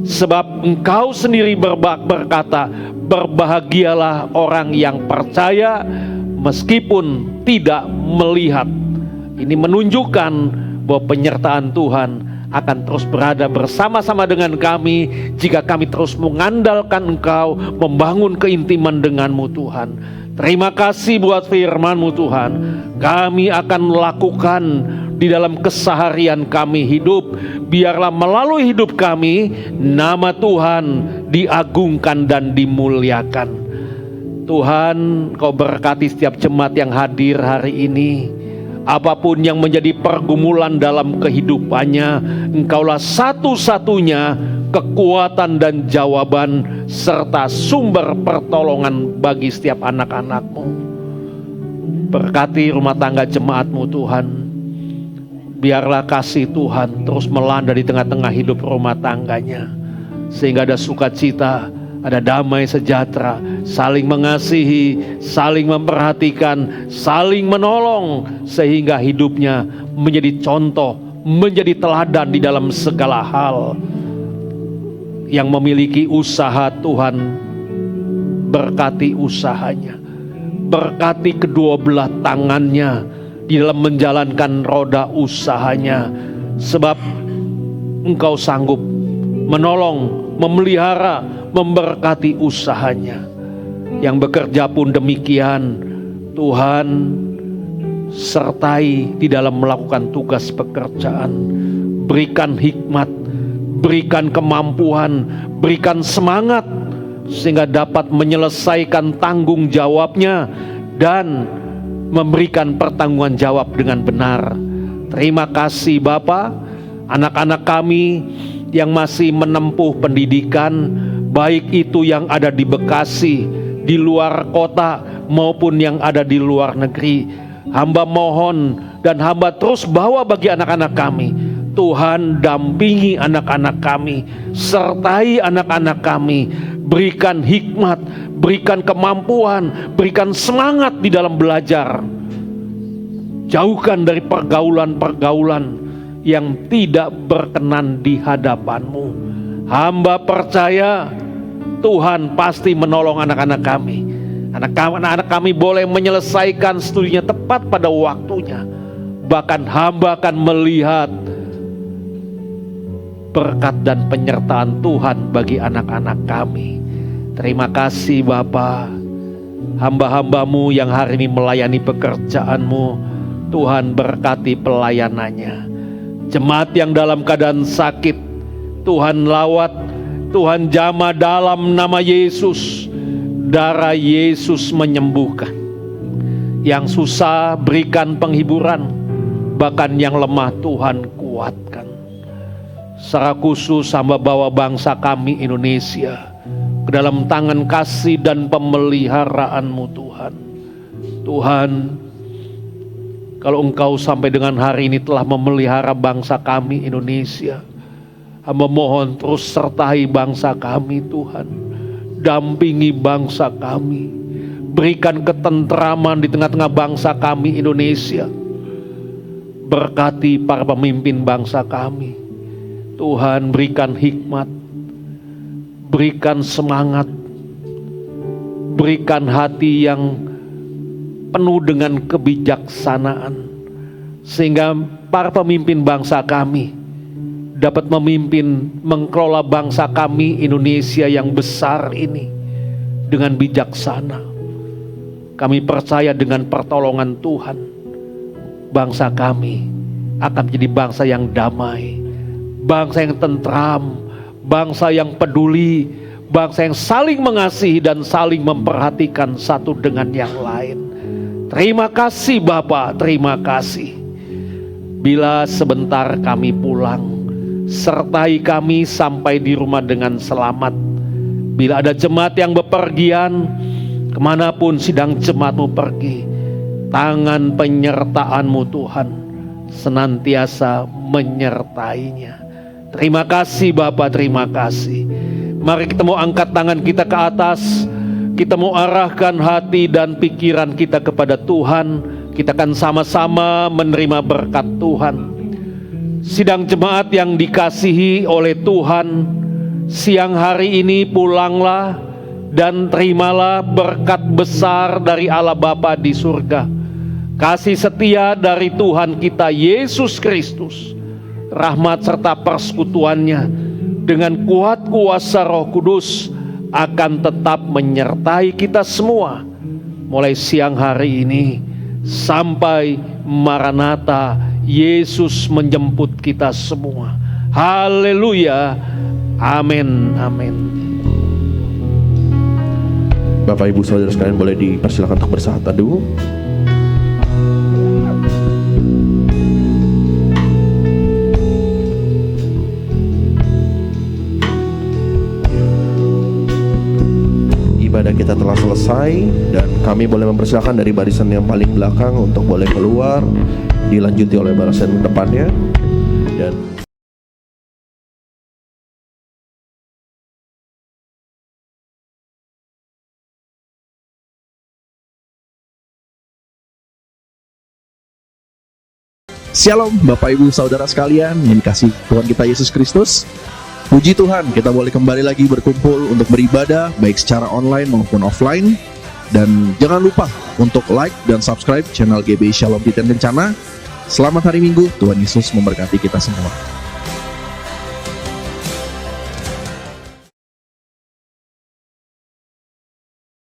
Sebab Engkau sendiri berkata, berbahagialah orang yang percaya meskipun tidak melihat. Ini menunjukkan bahwa penyertaan Tuhan akan terus berada bersama-sama dengan kami jika kami terus mengandalkan Engkau, membangun keintiman denganmu Tuhan. Terima kasih buat firman-Mu Tuhan. Kami akan melakukan di dalam keseharian kami hidup. Biarlah melalui hidup kami nama Tuhan diagungkan dan dimuliakan. Tuhan, Kau berkati setiap jemaat yang hadir hari ini. Apapun yang menjadi pergumulan dalam kehidupannya, Engkaulah satu-satunya kekuatan dan jawaban serta sumber pertolongan bagi setiap anak-anak-Mu. Berkati rumah tangga jemaat-Mu Tuhan. Biarlah kasih Tuhan terus melanda di tengah-tengah hidup rumah tangganya, sehingga ada sukacita, ada damai sejahtera, saling mengasihi, saling memperhatikan, saling menolong, sehingga hidupnya menjadi contoh, menjadi teladan di dalam segala hal. Yang memiliki usaha, Tuhan berkati usahanya, berkati kedua belah tangannya di dalam menjalankan roda usahanya, sebab Engkau sanggup menolong, memelihara, memberkati usahanya. Yang bekerja pun demikian, Tuhan sertai di dalam melakukan tugas pekerjaan. Berikan hikmat, berikan kemampuan, berikan semangat, sehingga dapat menyelesaikan tanggung jawabnya dan memberikan pertanggungan jawab dengan benar. Terima kasih Bapa. Anak-anak kami yang masih menempuh pendidikan, baik itu yang ada di Bekasi, di luar kota, maupun yang ada di luar negeri, hamba mohon dan hamba terus bawa bagi anak-anak kami. Tuhan dampingi anak-anak kami, sertai anak-anak kami, berikan hikmat, berikan kemampuan, berikan semangat di dalam belajar. Jauhkan dari pergaulan-pergaulan yang tidak berkenan di hadapan-Mu. Hamba percaya Tuhan pasti menolong anak-anak kami. Anak-anak kami boleh menyelesaikan studinya tepat pada waktunya. Bahkan hamba akan melihat berkat dan penyertaan Tuhan bagi anak-anak kami. Terima kasih Bapa. Hamba-hamba-Mu yang hari ini melayani pekerjaan-Mu, Tuhan berkati pelayanannya. Jemaat yang dalam keadaan sakit, Tuhan lawat, Tuhan jamah dalam nama Yesus. Darah Yesus menyembuhkan. Yang susah berikan penghiburan, bahkan yang lemah Tuhan kuatkan. Secara khusus hamba bawa bangsa kami Indonesia ke dalam tangan kasih dan pemeliharaan-Mu Tuhan. Tuhan, kalau Engkau sampai dengan hari ini telah memelihara bangsa kami Indonesia, hamba mohon terus sertai bangsa kami Tuhan. Dampingi bangsa kami, berikan ketentraman di tengah-tengah bangsa kami Indonesia. Berkati para pemimpin bangsa kami. Tuhan berikan hikmat, berikan semangat, berikan hati yang penuh dengan kebijaksanaan, sehingga para pemimpin bangsa kami dapat memimpin, mengelola bangsa kami Indonesia yang besar ini dengan bijaksana. Kami percaya dengan pertolongan Tuhan, bangsa kami akan menjadi bangsa yang damai, bangsa yang tentram, bangsa yang peduli, bangsa yang saling mengasihi dan saling memperhatikan satu dengan yang lain. Terima kasih Bapa, terima kasih. Bila sebentar kami pulang, sertai kami sampai di rumah dengan selamat. Bila ada jemaat yang bepergian, kemanapun sidang jemaat-Mu pergi, tangan penyertaan-Mu Tuhan senantiasa menyertainya. Terima kasih Bapa, terima kasih. Mari kita mau angkat tangan kita ke atas. Kita mau arahkan hati dan pikiran kita kepada Tuhan. Kita akan sama-sama menerima berkat Tuhan. Sidang jemaat yang dikasihi oleh Tuhan, siang hari ini pulanglah dan terimalah berkat besar dari Allah Bapa di surga. Kasih setia dari Tuhan kita Yesus Kristus, rahmat serta persekutuannya dengan kuat kuasa Roh Kudus akan tetap menyertai kita semua mulai siang hari ini sampai Maranatha, Yesus menjemput kita semua. Haleluya, amin, amin. Bapak Ibu Saudara sekalian boleh dipersilakan untuk bersaat teduh. kita telah selesai dan kami boleh mempersilakan dari barisan yang paling belakang untuk boleh keluar, dilanjuti oleh barisan depannya. Dan Shalom Bapak Ibu Saudara sekalian yang dikasihi Tuhan kita Yesus Kristus. Puji Tuhan, kita boleh kembali lagi berkumpul untuk beribadah baik secara online maupun offline. Dan jangan lupa untuk like dan subscribe channel GBI Shalom Titen Kencana. Selamat hari Minggu, Tuhan Yesus memberkati kita semua.